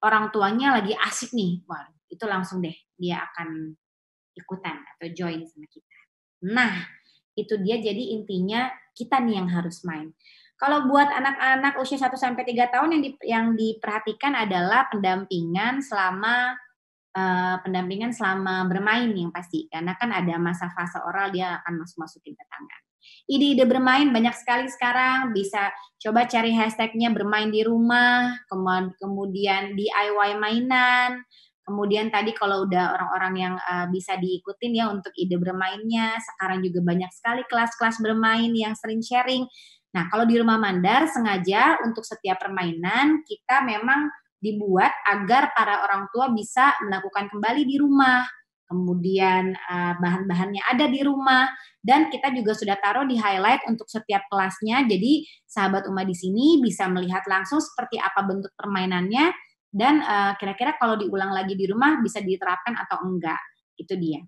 orang tuanya lagi asik nih, wah itu langsung deh dia akan ikutan atau join sama kita. Nah, itu dia jadi intinya kita nih yang harus main. Kalau buat anak-anak usia 1 sampai 3 tahun yang diperhatikan adalah pendampingan selama bermain yang pasti, karena kan ada masa fase oral dia akan masukin ke tangan. Ide-ide bermain banyak sekali sekarang, bisa coba cari hashtagnya bermain di rumah, kemudian DIY mainan, kemudian tadi kalau udah orang-orang yang bisa diikutin ya untuk ide bermainnya, sekarang juga banyak sekali kelas-kelas bermain yang sering sharing. Nah, kalau di Rumah Mandar sengaja untuk setiap permainan kita memang dibuat agar para orang tua bisa melakukan kembali di rumah. Kemudian bahan-bahannya ada di rumah dan kita juga sudah taruh di highlight untuk setiap kelasnya. Jadi sahabat Uma di sini bisa melihat langsung seperti apa bentuk permainannya dan kira-kira kalau diulang lagi di rumah bisa diterapkan atau enggak. Itu dia.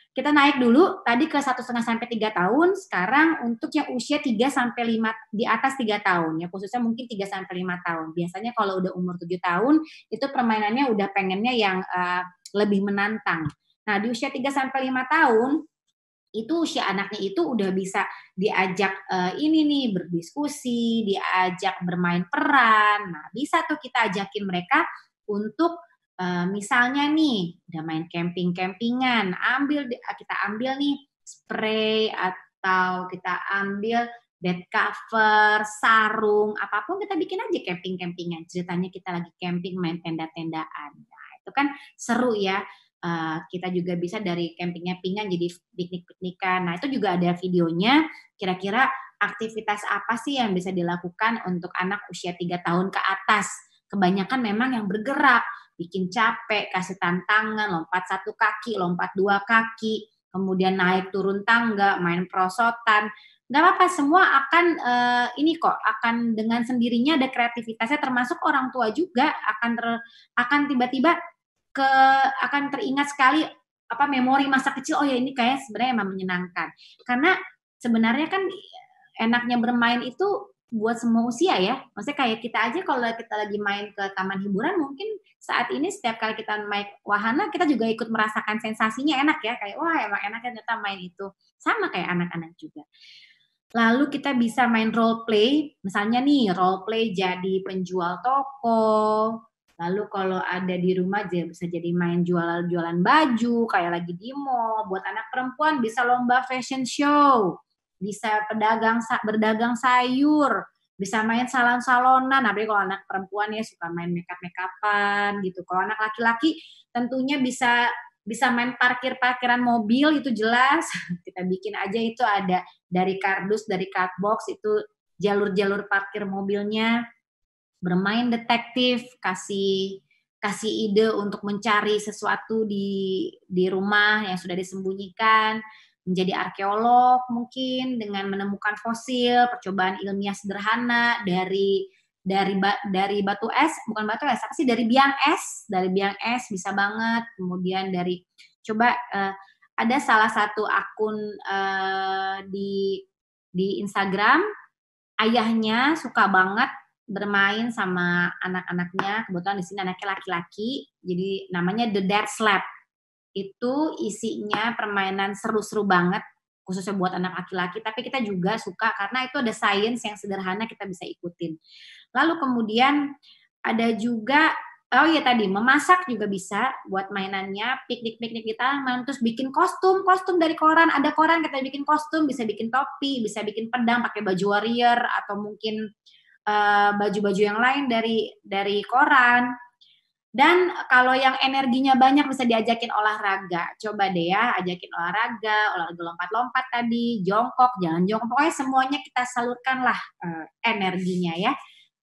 Kita naik dulu tadi ke 1,5 sampai 3 tahun, sekarang untuk yang usia 3 sampai 5 di atas 3 tahun ya, khususnya mungkin 3 sampai 5 tahun. Biasanya kalau udah umur 7 tahun itu permainannya udah pengennya yang lebih menantang. Nah, di usia 3 sampai 5 tahun itu usia anaknya itu udah bisa diajak ini nih berdiskusi, diajak bermain peran. Nah, bisa tuh kita ajakin mereka untuk misalnya nih udah main camping-campingan, kita ambil nih spray atau kita ambil bed cover, sarung, apapun kita bikin aja camping-campingan. Ceritanya kita lagi camping main tenda-tendaan. Nah, itu kan seru ya. Kita juga bisa dari camping-campingan jadi piknik-piknikan. Nah, itu juga ada videonya. Kira-kira aktivitas apa sih yang bisa dilakukan untuk anak usia 3 tahun ke atas? Kebanyakan memang yang bergerak, bikin capek, kasih tantangan, lompat 1 kaki, lompat 2 kaki, kemudian naik turun tangga, main perosotan. Nggak apa-apa, semua akan dengan sendirinya ada kreativitasnya, termasuk orang tua juga akan tiba-tiba akan teringat sekali memori masa kecil. Oh ya ini kayak sebenarnya emang menyenangkan. Karena sebenarnya kan enaknya bermain itu buat semua usia ya. Maksudnya kayak kita aja kalau kita lagi main ke taman hiburan mungkin saat ini setiap kali kita main wahana kita juga ikut merasakan sensasinya enak ya. Kayak wah emang enak ternyata main itu. Sama kayak anak-anak juga. Lalu kita bisa main role play, misalnya nih role play jadi penjual toko. Lalu kalau ada di rumah bisa jadi main jualan baju kayak lagi di mall. Buat anak perempuan bisa lomba fashion show, bisa berdagang sayur, bisa main salon-salonan. Tapi kalau anak perempuan ya suka main make-up-an gitu. Kalau anak laki-laki tentunya bisa main parkiran mobil, itu jelas. Kita bikin aja itu ada dari kardus, dari cardbox itu jalur-jalur parkir mobilnya. Bermain detektif, kasih ide untuk mencari sesuatu di rumah yang sudah disembunyikan, menjadi arkeolog mungkin dengan menemukan fosil, percobaan ilmiah sederhana dari batu es, bukan batu es, apa sih, dari biang es bisa banget. Kemudian ada salah satu akun di Instagram, ayahnya suka banget bermain sama anak-anaknya, kebetulan di sini anaknya laki-laki, jadi namanya The Dad's Lab. Itu isinya permainan seru-seru banget, khususnya buat anak laki-laki, tapi kita juga suka karena itu ada sains yang sederhana kita bisa ikutin. Lalu kemudian ada juga, oh iya tadi, memasak juga bisa buat mainannya, piknik-piknik di taman, terus bikin kostum dari koran, ada koran kita bikin kostum, bisa bikin topi, bisa bikin pedang pakai baju warrior, atau mungkin baju-baju yang lain dari koran. Dan kalau yang energinya banyak bisa diajakin olahraga. Coba deh ya, ajakin olahraga lompat-lompat tadi, jongkok, jangan jongkok, pokoknya semuanya kita salurkanlah energinya ya.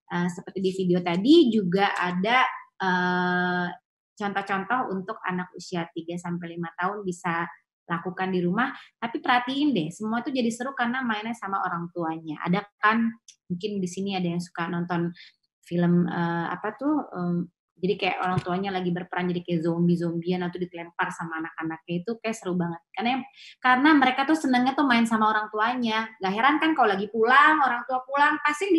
Seperti di video tadi juga ada contoh-contoh untuk anak usia 3-5 tahun bisa lakukan di rumah, tapi perhatiin deh, semua itu jadi seru karena mainnya sama orang tuanya. Ada kan, mungkin di sini ada yang suka nonton film jadi kayak orang tuanya lagi berperan jadi kayak zombie-zombian atau dilempar sama anak-anaknya, itu kayak seru banget. Karena mereka tuh senengnya tuh main sama orang tuanya. Gak heran kan kalau lagi pulang, orang tua pulang, pasti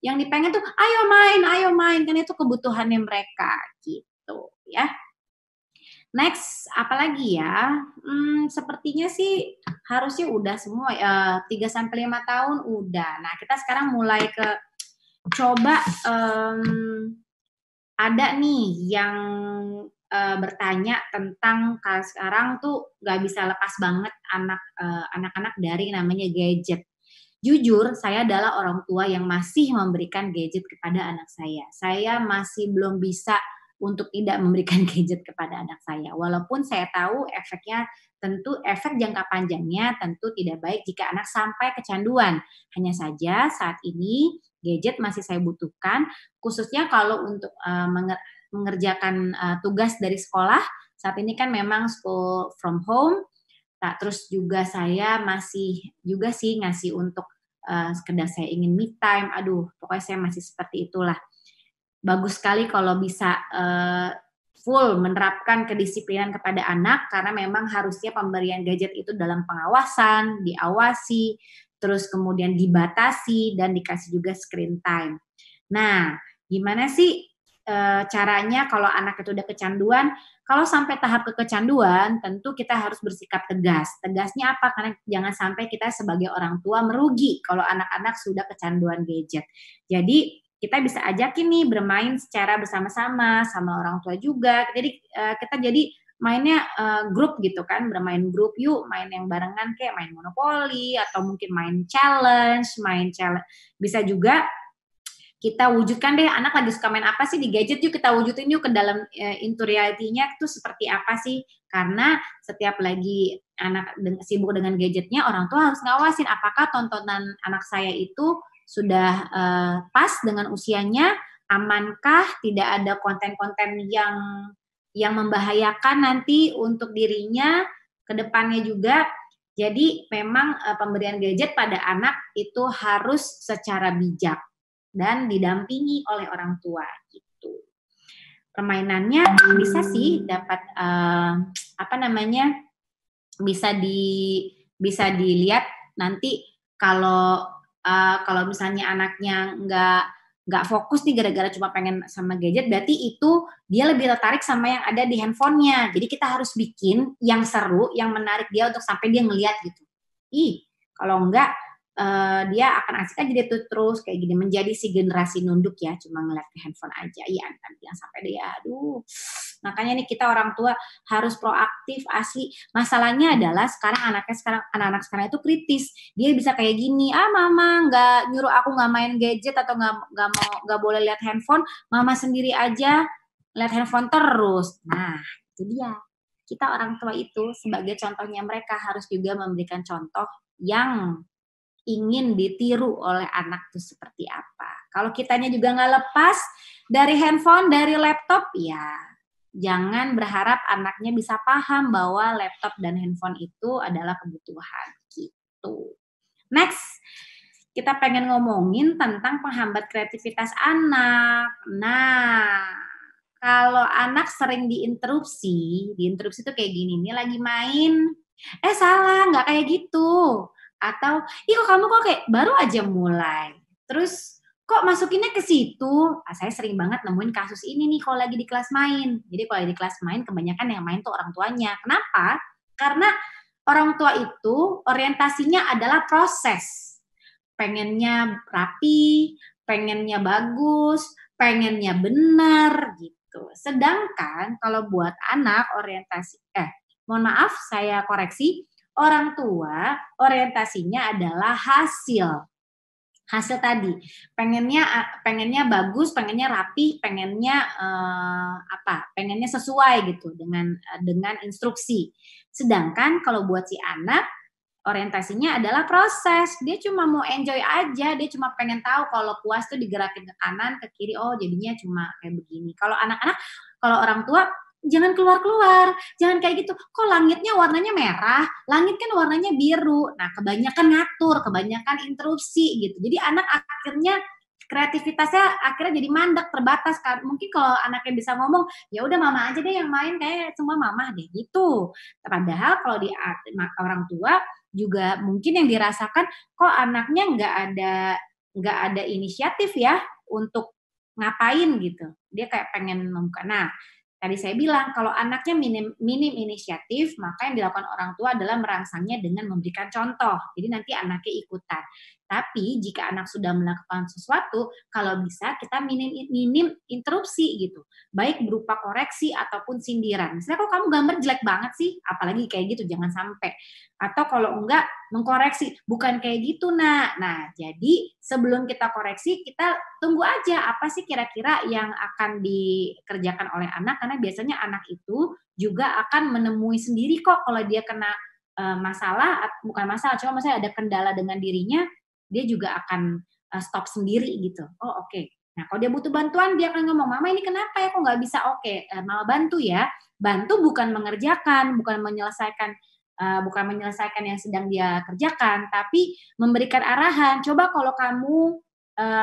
yang dipengen tuh, ayo main, kan itu kebutuhannya mereka gitu ya. Next, apalagi ya? Sepertinya sih harusnya udah semua ya, 3-5 tahun udah. Nah, kita sekarang mulai ke coba ada nih yang bertanya tentang sekarang tuh nggak bisa lepas banget anak-anak dari namanya gadget. Jujur, saya adalah orang tua yang masih memberikan gadget kepada anak saya. Saya masih belum bisa untuk tidak memberikan gadget kepada anak saya. Walaupun saya tahu efek jangka panjangnya tentu tidak baik jika anak sampai kecanduan. Hanya saja saat ini gadget masih saya butuhkan, khususnya kalau untuk mengerjakan tugas dari sekolah. Saat ini kan memang school from home. Nah, terus juga saya masih juga sih ngasih untuk sekedar saya ingin me time. Aduh, pokoknya saya masih seperti itulah. Bagus sekali kalau bisa full menerapkan kedisiplinan kepada anak, karena memang harusnya pemberian gadget itu dalam pengawasan, diawasi, terus kemudian dibatasi dan dikasih juga screen time. Nah, gimana sih caranya kalau anak itu udah kecanduan? Kalau sampai tahap kecanduan, tentu kita harus bersikap tegas. Tegasnya apa? Karena jangan sampai kita sebagai orang tua merugi kalau anak-anak sudah kecanduan gadget. Jadi kita bisa ajakin nih bermain secara bersama-sama sama orang tua juga. Jadi kita jadi mainnya grup gitu kan, bermain grup, yuk main yang barengan kayak main monopoli atau mungkin main challenge. Bisa juga kita wujudkan deh, anak lagi suka main apa sih di gadget, yuk kita wujudin yuk ke dalam into reality-nya itu seperti apa sih. Karena setiap lagi anak sibuk dengan gadgetnya, orang tua harus ngawasin apakah tontonan anak saya itu sudah pas dengan usianya, amankah, tidak ada konten-konten yang membahayakan nanti untuk dirinya ke depannya juga. Jadi memang pemberian gadget pada anak itu harus secara bijak dan didampingi oleh orang tua gitu. Permainannya bisa sih dapat bisa dilihat nanti kalau misalnya anaknya nggak fokus nih gara-gara cuma pengen sama gadget, berarti itu dia lebih tertarik sama yang ada di handphonenya. Jadi kita harus bikin yang seru, yang menarik dia untuk sampai dia ngeliat gitu. Kalau enggak dia akan asik aja dia tuh terus kayak gini, menjadi si generasi nunduk ya, cuma ngeliat ke handphone aja. Yang sampai dia aduh. Makanya nih kita orang tua harus proaktif asli. Masalahnya adalah anak-anak sekarang itu kritis. Dia bisa kayak gini, mama nggak nyuruh aku nggak main gadget atau nggak boleh lihat handphone, mama sendiri aja lihat handphone terus. Nah, itu dia. Kita orang tua itu sebagai contohnya mereka harus juga memberikan contoh yang ingin ditiru oleh anak itu seperti apa. Kalau kitanya juga nggak lepas dari handphone, dari laptop, ya jangan berharap anaknya bisa paham bahwa laptop dan handphone itu adalah kebutuhan gitu. Next, kita pengen ngomongin tentang penghambat kreativitas anak. Nah, kalau anak sering diinterupsi itu kayak gini, nih lagi main, salah, nggak kayak gitu. Atau, kok kamu kok kayak baru aja mulai. Terus, kok masukinnya ke situ? Saya sering banget nemuin kasus ini nih kalau lagi di kelas main. Jadi kalau di kelas main, kebanyakan yang main tuh orang tuanya. Kenapa? Karena orang tua itu orientasinya adalah proses. Pengennya rapi, pengennya bagus, pengennya benar gitu. Sedangkan kalau buat anak mohon maaf saya koreksi, orang tua orientasinya adalah hasil. Hasil tadi, pengennya bagus, pengennya rapi, pengennya sesuai gitu dengan instruksi. Sedangkan kalau buat si anak orientasinya adalah proses. Dia cuma mau enjoy aja, dia cuma pengen tahu kalau kuas tuh digerakin ke kanan, ke kiri, oh jadinya cuma kayak begini. Kalau anak-anak, kalau orang tua jangan keluar-keluar, jangan kayak gitu. Kok langitnya warnanya merah, langit kan warnanya biru. Nah, kebanyakan ngatur, kebanyakan interupsi gitu. Jadi anak akhirnya kreativitasnya akhirnya jadi mandek, terbatas kan. Mungkin kalau anaknya bisa ngomong, ya udah mama aja deh yang main, kayak semua mama deh gitu. Padahal kalau di orang tua juga mungkin yang dirasakan, kok anaknya nggak ada inisiatif ya untuk ngapain gitu. Dia kayak pengen membuka. Nah, tadi saya bilang kalau anaknya minim inisiatif, maka yang dilakukan orang tua adalah merangsangnya dengan memberikan contoh. Jadi nanti anaknya ikutan. Tapi jika anak sudah melakukan sesuatu, kalau bisa kita minim interupsi gitu. Baik berupa koreksi ataupun sindiran. Misalnya kok kamu gambar jelek banget sih, apalagi kayak gitu, jangan sampai. Atau kalau enggak mengkoreksi, bukan kayak gitu nak. Nah, jadi sebelum kita koreksi, kita tunggu aja apa sih kira-kira yang akan dikerjakan oleh anak, karena biasanya anak itu juga akan menemui sendiri kok kalau dia kena masalah, bukan masalah, cuma misalnya ada kendala dengan dirinya, dia juga akan stop sendiri gitu. Oh oke. Nah kalau dia butuh bantuan, dia akan ngomong, mama ini kenapa ya kok nggak bisa? Oke, mama bantu ya. Bantu bukan mengerjakan, bukan menyelesaikan yang sedang dia kerjakan, tapi memberikan arahan. Coba kalau kamu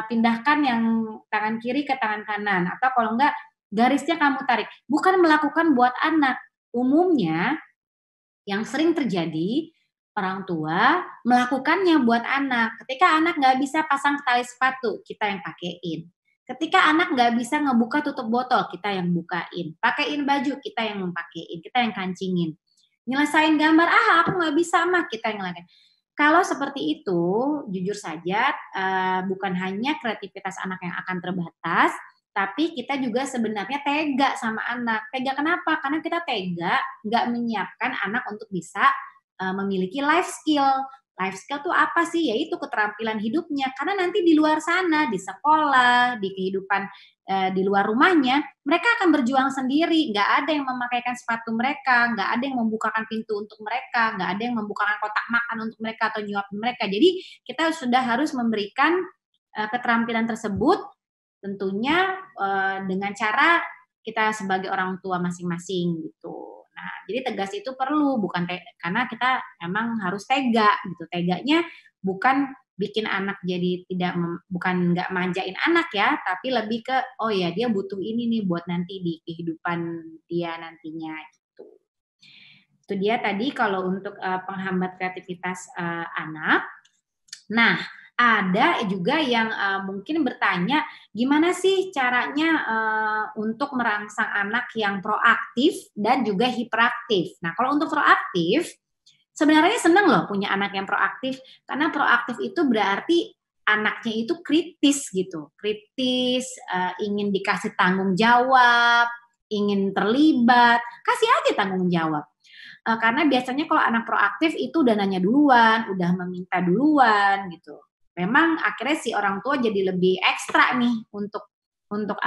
pindahkan yang tangan kiri ke tangan kanan, atau kalau enggak garisnya kamu tarik. Bukan melakukan buat anak. Umumnya yang sering terjadi, orang tua melakukannya buat anak. Ketika anak nggak bisa pasang tali sepatu, kita yang pakein. Ketika anak nggak bisa ngebuka tutup botol, kita yang bukain. Pakein baju, kita yang mempakein, kita yang kancingin. Nyelesain gambar, aku nggak bisa mah, kita yang ngelakuin. Kalau seperti itu, jujur saja, bukan hanya kreativitas anak yang akan terbatas, tapi kita juga sebenarnya tega sama anak. Tega kenapa? Karena kita tega nggak menyiapkan anak untuk bisa memiliki life skill. Life skill tuh apa sih? Yaitu keterampilan hidupnya. Karena nanti di luar sana, di sekolah, di kehidupan di luar rumahnya, mereka akan berjuang sendiri. Nggak ada yang memakaikan sepatu mereka, nggak ada yang membukakan pintu untuk mereka, nggak ada yang membukakan kotak makan untuk mereka atau nyuapin mereka. Jadi kita sudah harus memberikan keterampilan tersebut tentunya dengan cara kita sebagai orang tua masing-masing gitu. Nah, jadi tegas itu perlu, bukan karena kita emang harus tega gitu. Teganya bukan bikin anak jadi bukan nggak manjain anak ya, tapi lebih ke oh ya dia butuh ini nih buat nanti di kehidupan dia nantinya gitu. Itu dia tadi kalau untuk penghambat kreativitas anak. Nah, ada juga yang mungkin bertanya, gimana sih caranya untuk merangsang anak yang proaktif dan juga hiperaktif? Nah, kalau untuk proaktif, sebenarnya senang loh punya anak yang proaktif, karena proaktif itu berarti anaknya itu kritis gitu, kritis, ingin dikasih tanggung jawab, ingin terlibat, kasih aja tanggung jawab. Karena biasanya kalau anak proaktif itu udah nanya duluan, udah meminta duluan gitu. Memang akhirnya si orang tua jadi lebih ekstra nih untuk untuk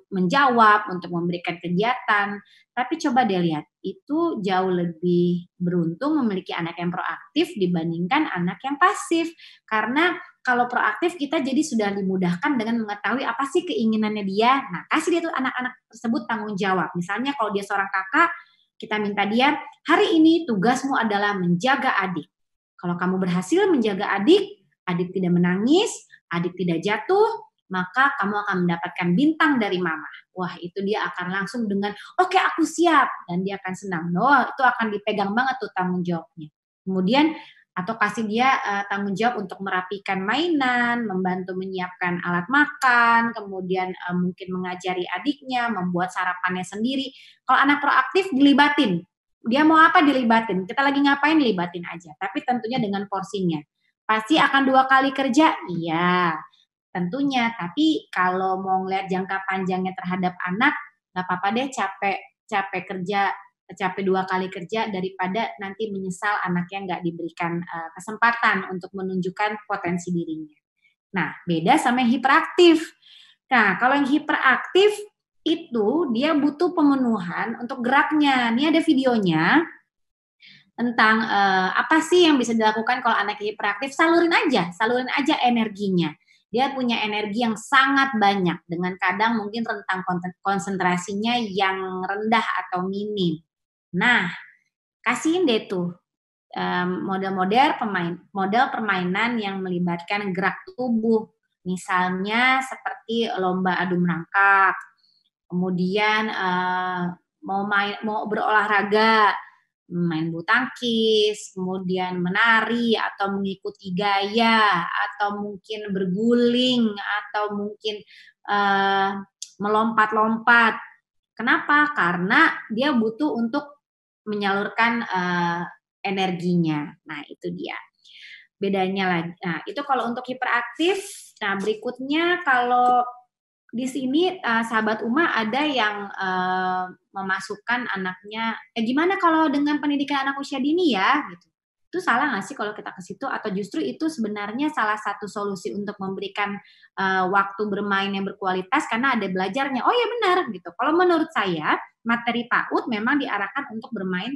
menjawab, untuk memberikan kegiatan. Tapi coba deh lihat, itu jauh lebih beruntung memiliki anak yang proaktif dibandingkan anak yang pasif. Karena kalau proaktif kita jadi sudah dimudahkan dengan mengetahui apa sih keinginannya dia. Nah, kasih dia tuh anak-anak tersebut tanggung jawab. Misalnya kalau dia seorang kakak, kita minta dia, hari ini tugasmu adalah menjaga adik. Kalau kamu berhasil menjaga adik, adik tidak menangis, adik tidak jatuh, maka kamu akan mendapatkan bintang dari mama. Wah, itu dia akan langsung dengan, oke, aku siap. Dan dia akan senang. Oh, itu akan dipegang banget tuh tanggung jawabnya. Kemudian, atau kasih dia tanggung jawab untuk merapikan mainan, membantu menyiapkan alat makan, kemudian mungkin mengajari adiknya, membuat sarapannya sendiri. Kalau anak proaktif, dilibatin. dia mau apa dilibatin, kita lagi ngapain dilibatin aja, tapi tentunya dengan porsinya. Pasti akan 2 kali kerja? Iya, tentunya. Tapi kalau mau ngeliat jangka panjangnya terhadap anak, nggak apa-apa deh capek kerja, capek 2 kali kerja daripada nanti menyesal anaknya nggak diberikan kesempatan untuk menunjukkan potensi dirinya. Nah, beda sama yang hiperaktif. Nah, kalau yang hiperaktif itu dia butuh pemenuhan untuk geraknya. Ini ada videonya tentang apa sih yang bisa dilakukan kalau anak hiperaktif. Salurin aja energinya. Dia punya energi yang sangat banyak dengan kadang mungkin rentang konsentrasinya yang rendah atau minim. Nah, kasihin deh tuh model permainan yang melibatkan gerak tubuh. Misalnya seperti lomba adu merangkak, kemudian mau berolahraga, main bulu tangkis, kemudian menari atau mengikuti gaya, atau mungkin berguling, atau mungkin melompat-lompat. Kenapa? Karena dia butuh untuk menyalurkan energinya. Nah, itu dia. Bedanya lagi. Nah, itu kalau untuk hiperaktif. Nah, berikutnya kalau di sini sahabat Uma ada yang memasukkan anaknya, gimana kalau dengan pendidikan anak usia dini ya, gitu. Itu salah nggak sih kalau kita ke situ, atau justru itu sebenarnya salah satu solusi untuk memberikan waktu bermain yang berkualitas karena ada belajarnya. Oh ya benar gitu. Kalau menurut saya materi PAUD memang diarahkan untuk bermain.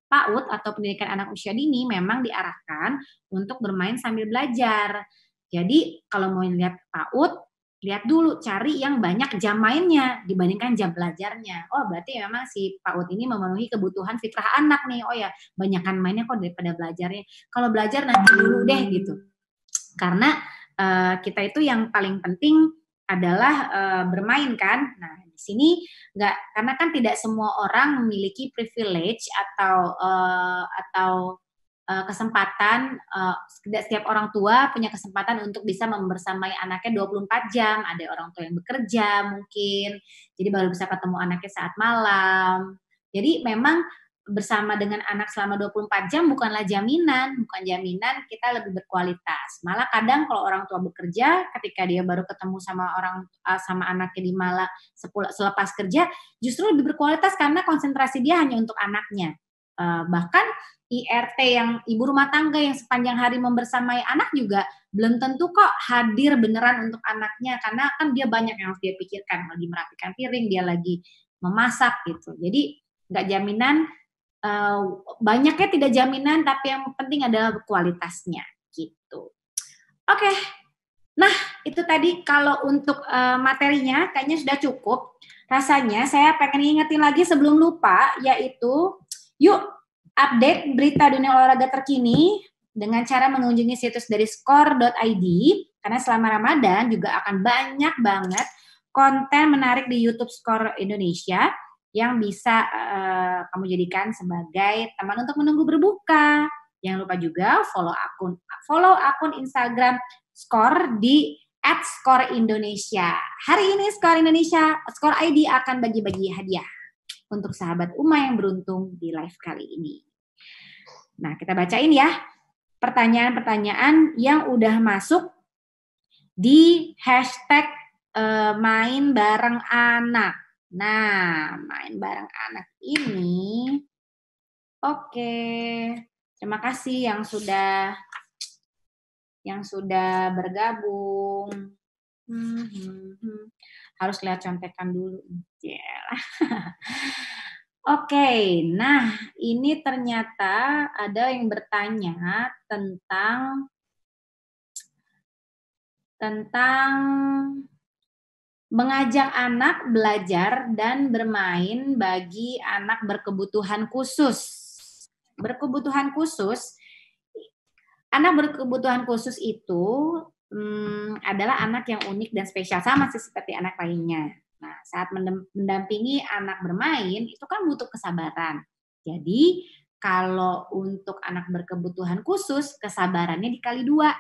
PAUD atau pendidikan anak usia dini memang diarahkan untuk bermain sambil belajar. Jadi kalau mau lihat PAUD, lihat dulu, cari yang banyak jam mainnya dibandingkan jam belajarnya. Oh, berarti memang si PAUD ini memenuhi kebutuhan fitrah anak nih. Oh ya, banyakan mainnya kok daripada belajarnya. Kalau belajar nanti dulu deh gitu. Karena kita itu yang paling penting adalah bermain kan. Nah, di sini karena kan tidak semua orang memiliki privilege atau kesempatan, setiap orang tua punya kesempatan untuk bisa membersamai anaknya 24 jam. Ada orang tua yang bekerja mungkin, jadi baru bisa ketemu anaknya saat malam. Jadi memang bersama dengan anak selama 24 jam bukan jaminan kita lebih berkualitas. Malah kadang kalau orang tua bekerja, ketika dia baru ketemu sama anaknya di malam selepas kerja, justru lebih berkualitas karena konsentrasi dia hanya untuk anaknya. Bahkan IRT yang ibu rumah tangga yang sepanjang hari membersamai anak juga belum tentu kok hadir beneran untuk anaknya, karena kan dia banyak yang harus dia pikirkan, lagi merapikan piring, dia lagi memasak gitu. Jadi nggak jaminan, banyaknya tidak jaminan, tapi yang penting adalah kualitasnya gitu. Oke. Nah, itu tadi kalau untuk materinya kayaknya sudah cukup. Rasanya saya pengen ingetin lagi sebelum lupa, yaitu yuk update berita dunia olahraga terkini dengan cara mengunjungi situs dari skor.id, karena selama Ramadan juga akan banyak banget konten menarik di YouTube Skor Indonesia yang bisa kamu jadikan sebagai teman untuk menunggu berbuka. Jangan lupa juga follow akun Instagram Skor di @skorindonesia. Hari ini Skor ID akan bagi-bagi hadiah untuk sahabat Uma yang beruntung di live kali ini. Nah, kita bacain ya pertanyaan-pertanyaan yang udah masuk di hashtag main bareng anak. Nah, main bareng anak ini, oke. Terima kasih yang sudah bergabung. Harus lihat contekan dulu. Oke, nah ini ternyata ada yang bertanya tentang mengajak anak belajar dan bermain bagi anak berkebutuhan khusus. Anak berkebutuhan khusus itu adalah anak yang unik dan spesial, sama sih seperti anak lainnya. Nah, saat mendampingi anak bermain, itu kan butuh kesabaran. Jadi, kalau untuk anak berkebutuhan khusus, kesabarannya dikali 2,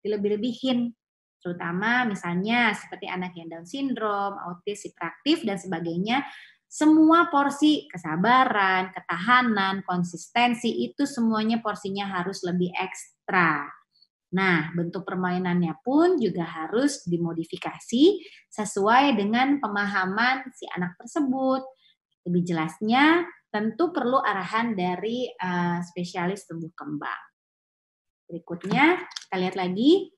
dilebih-lebihin. Terutama misalnya seperti anak yang Down syndrome, autis, hiperaktif, dan sebagainya, Semua porsi kesabaran, ketahanan, konsistensi itu semuanya porsinya harus lebih ekstra. Nah, bentuk permainannya pun juga harus dimodifikasi sesuai dengan pemahaman si anak tersebut. Lebih jelasnya, tentu perlu arahan dari spesialis tumbuh kembang. Berikutnya, kita lihat lagi.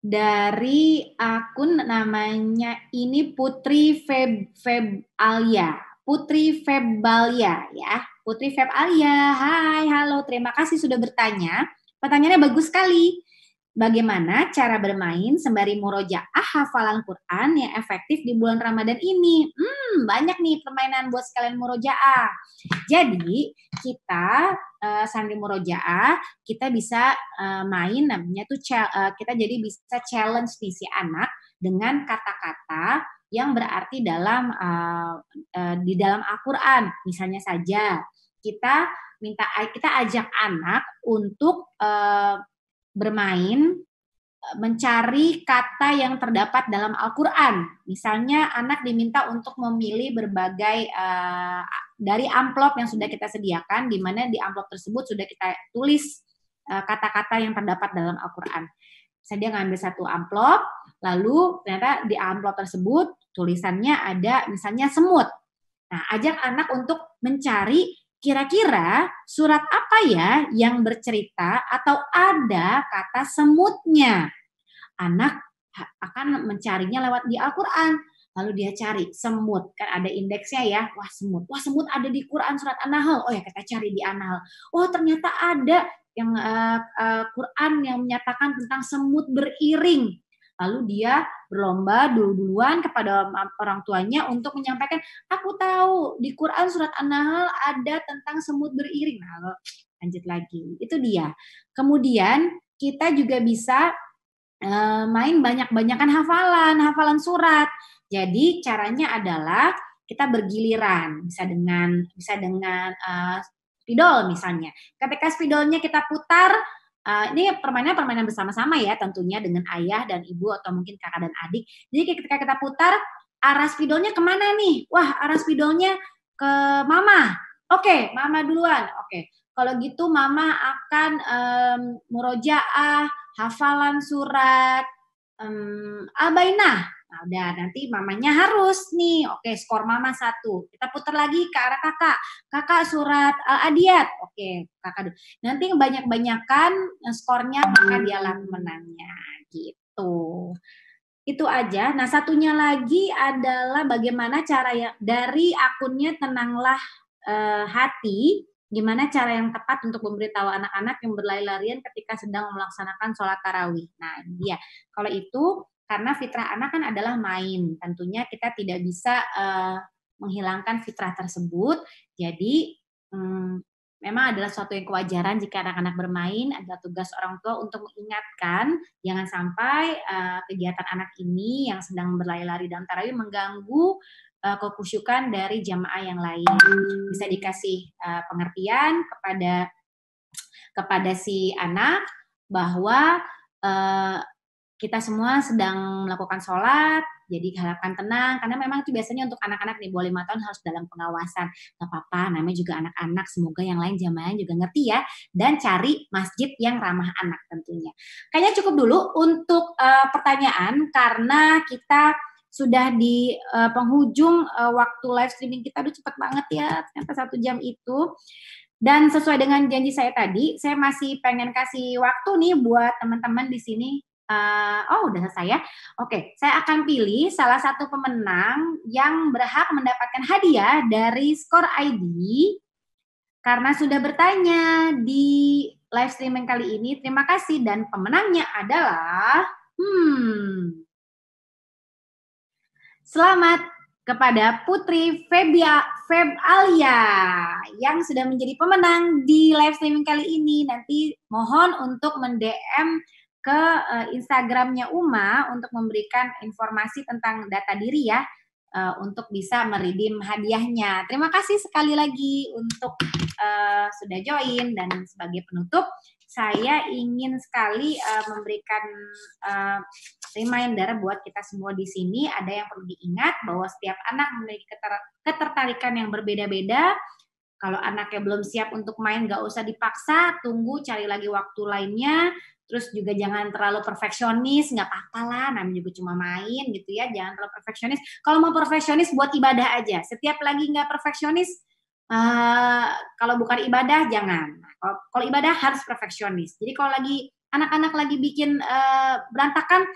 Dari akun namanya ini Putri Febalia. Putri Febalia ya. Putri Febalia, hai, halo, terima kasih sudah bertanya. Pertanyaannya bagus sekali. Bagaimana cara bermain sembari murojaah hafalan Quran yang efektif di bulan Ramadan ini? Banyak nih permainan buat sekalian murojaah. Jadi kita sambil murojaah kita bisa main namanya tuh kita jadi bisa challenge nih si anak dengan kata-kata yang berarti dalam di dalam Al-Qur'an. Misalnya saja kita ajak anak untuk bermain mencari kata yang terdapat dalam Al-Quran. Misalnya anak diminta untuk memilih berbagai dari amplop yang sudah kita sediakan, di mana di amplop tersebut sudah kita tulis kata-kata yang terdapat dalam Al-Quran. Saya ngambil satu amplop, lalu ternyata di amplop tersebut tulisannya ada misalnya semut. Nah, ajak anak untuk mencari kira-kira surat apa ya yang bercerita atau ada kata semutnya. Anak akan mencarinya lewat di Al-Quran. Lalu dia cari semut, kan ada indeksnya ya. Wah semut ada di Quran surat An-Nahl. Oh ya kita cari di An-Nahl. Oh ternyata ada yang Quran yang menyatakan tentang semut beriring. Lalu dia berlomba duluan kepada orang tuanya untuk menyampaikan, aku tahu di Quran surat An-Nahl ada tentang semut beriring. Nah, lanjut lagi. Itu dia. Kemudian kita juga bisa main banyak-banyakan hafalan surat. Jadi caranya adalah kita bergiliran, bisa dengan spidol misalnya. Ketika spidolnya kita putar, ini permainan bersama-sama ya tentunya dengan ayah dan ibu atau mungkin kakak dan adik. Jadi ketika kita putar, arah spidolnya kemana nih? Wah arah spidolnya ke mama. Oke, mama duluan. Oke, kalau gitu mama akan murojaah hafalan surat Al-Bainah. Nah, udah nanti mamanya harus nih. Oke, skor mama 1. Kita putar lagi ke arah kakak. Kakak surat Al-Adiyat. Oke, kakak. Nanti banyak-banyakan skornya maka dialah pemenangnya gitu. Itu aja. Nah, satunya lagi adalah bagaimana cara dari akunnya Tenanglah Hati. Gimana cara yang tepat untuk memberitahu anak-anak yang berlari-larian ketika sedang melaksanakan sholat tarawih. Nah, dia. Kalau itu, karena fitrah anak kan adalah main. Tentunya kita tidak bisa menghilangkan fitrah tersebut. Jadi, memang adalah suatu yang kewajaran jika anak-anak bermain. Adalah tugas orang tua untuk mengingatkan, jangan sampai kegiatan anak ini yang sedang berlari-lari dalam tarawih mengganggu kekusyukan dari jamaah yang lain. Bisa dikasih pengertian kepada si anak bahwa kita semua sedang melakukan sholat, jadi harapkan tenang, karena memang itu biasanya untuk anak-anak nih, bawah 5 tahun harus dalam pengawasan. Gak apa-apa, namanya juga anak-anak, semoga yang lain jamaahnya juga ngerti ya, dan cari masjid yang ramah anak tentunya. Kayaknya cukup dulu untuk pertanyaan, karena kita sudah di penghujung waktu live streaming kita. Aduh cepet banget ya, ternyata 1 jam itu. Dan sesuai dengan janji saya tadi, saya masih pengen kasih waktu nih buat teman-teman di sini. Udah selesai ya. Oke, saya akan pilih salah satu pemenang yang berhak mendapatkan hadiah dari Skor ID karena sudah bertanya di live streaming kali ini. Terima kasih, dan pemenangnya adalah selamat kepada Putri Febalia yang sudah menjadi pemenang di live streaming kali ini. Nanti mohon untuk mend-DM ke Instagramnya Uma untuk memberikan informasi tentang data diri ya, untuk bisa meredeem hadiahnya. Terima kasih sekali lagi untuk sudah join, dan sebagai penutup saya ingin sekali memberikan reminder buat kita semua di sini, ada yang perlu diingat bahwa setiap anak memiliki ketertarikan yang berbeda-beda. Kalau anaknya belum siap untuk main, gak usah dipaksa, tunggu, cari lagi waktu lainnya. Terus juga jangan terlalu perfeksionis, gak apa-apa lah, namanya juga cuma main gitu ya, jangan terlalu perfeksionis. Kalau mau perfeksionis, buat ibadah aja. Setiap lagi gak perfeksionis, kalau bukan ibadah, jangan. Kalau ibadah harus perfeksionis. Jadi kalau lagi anak-anak lagi bikin berantakan,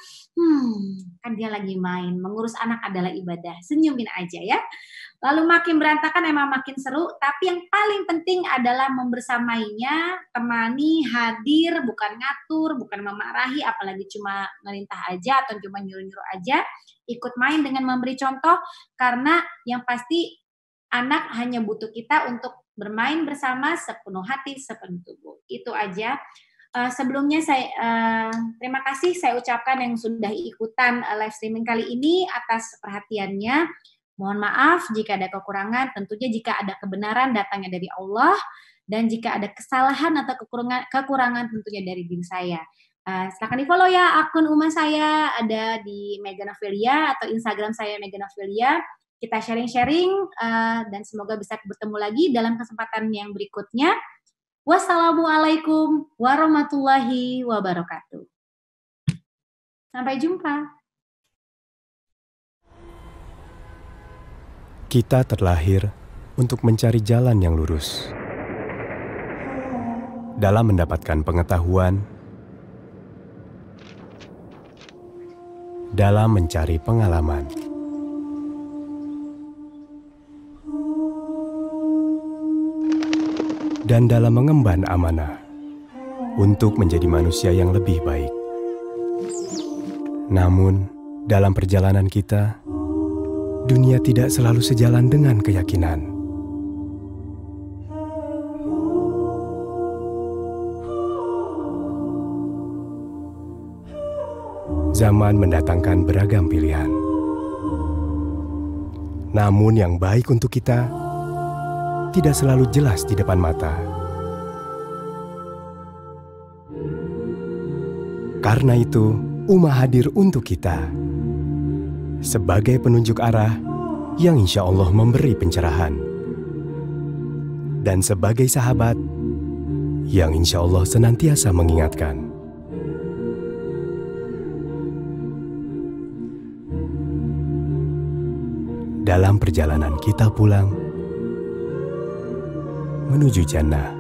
kan dia lagi main. Mengurus anak adalah ibadah. Senyumin aja ya. Lalu makin berantakan emang makin seru, tapi yang paling penting adalah membersamainya, temani, hadir, bukan ngatur, bukan memarahi, apalagi cuma ngelintah aja atau cuma nyuruh-nyuruh aja. Ikut main dengan memberi contoh, karena yang pasti anak hanya butuh kita untuk bermain bersama sepenuh hati, sepenuh tubuh. Itu aja. Sebelumnya saya terima kasih saya ucapkan yang sudah ikutan live streaming kali ini atas perhatiannya. Mohon maaf jika ada kekurangan, tentunya jika ada kebenaran datangnya dari Allah, dan jika ada kesalahan atau kekurangan tentunya dari diri saya. Silakan di follow ya akun Uma saya, ada di Megan Ophelia atau Instagram saya Megan Ophelia. Kita sharing-sharing dan semoga bisa bertemu lagi dalam kesempatan yang berikutnya. Wassalamualaikum warahmatullahi wabarakatuh. Sampai jumpa. Kita terlahir untuk mencari jalan yang lurus. Dalam mendapatkan pengetahuan, dalam mencari pengalaman, dan dalam mengemban amanah untuk menjadi manusia yang lebih baik. Namun, dalam perjalanan kita, dunia tidak selalu sejalan dengan keyakinan. Zaman mendatangkan beragam pilihan. Namun yang baik untuk kita tidak selalu jelas di depan mata. Karena itu, Uma hadir untuk kita sebagai penunjuk arah yang insya Allah memberi pencerahan, dan sebagai sahabat yang insya Allah senantiasa mengingatkan. Dalam perjalanan kita pulang menuju jannah,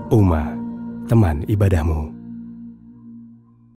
Uma, teman ibadahmu.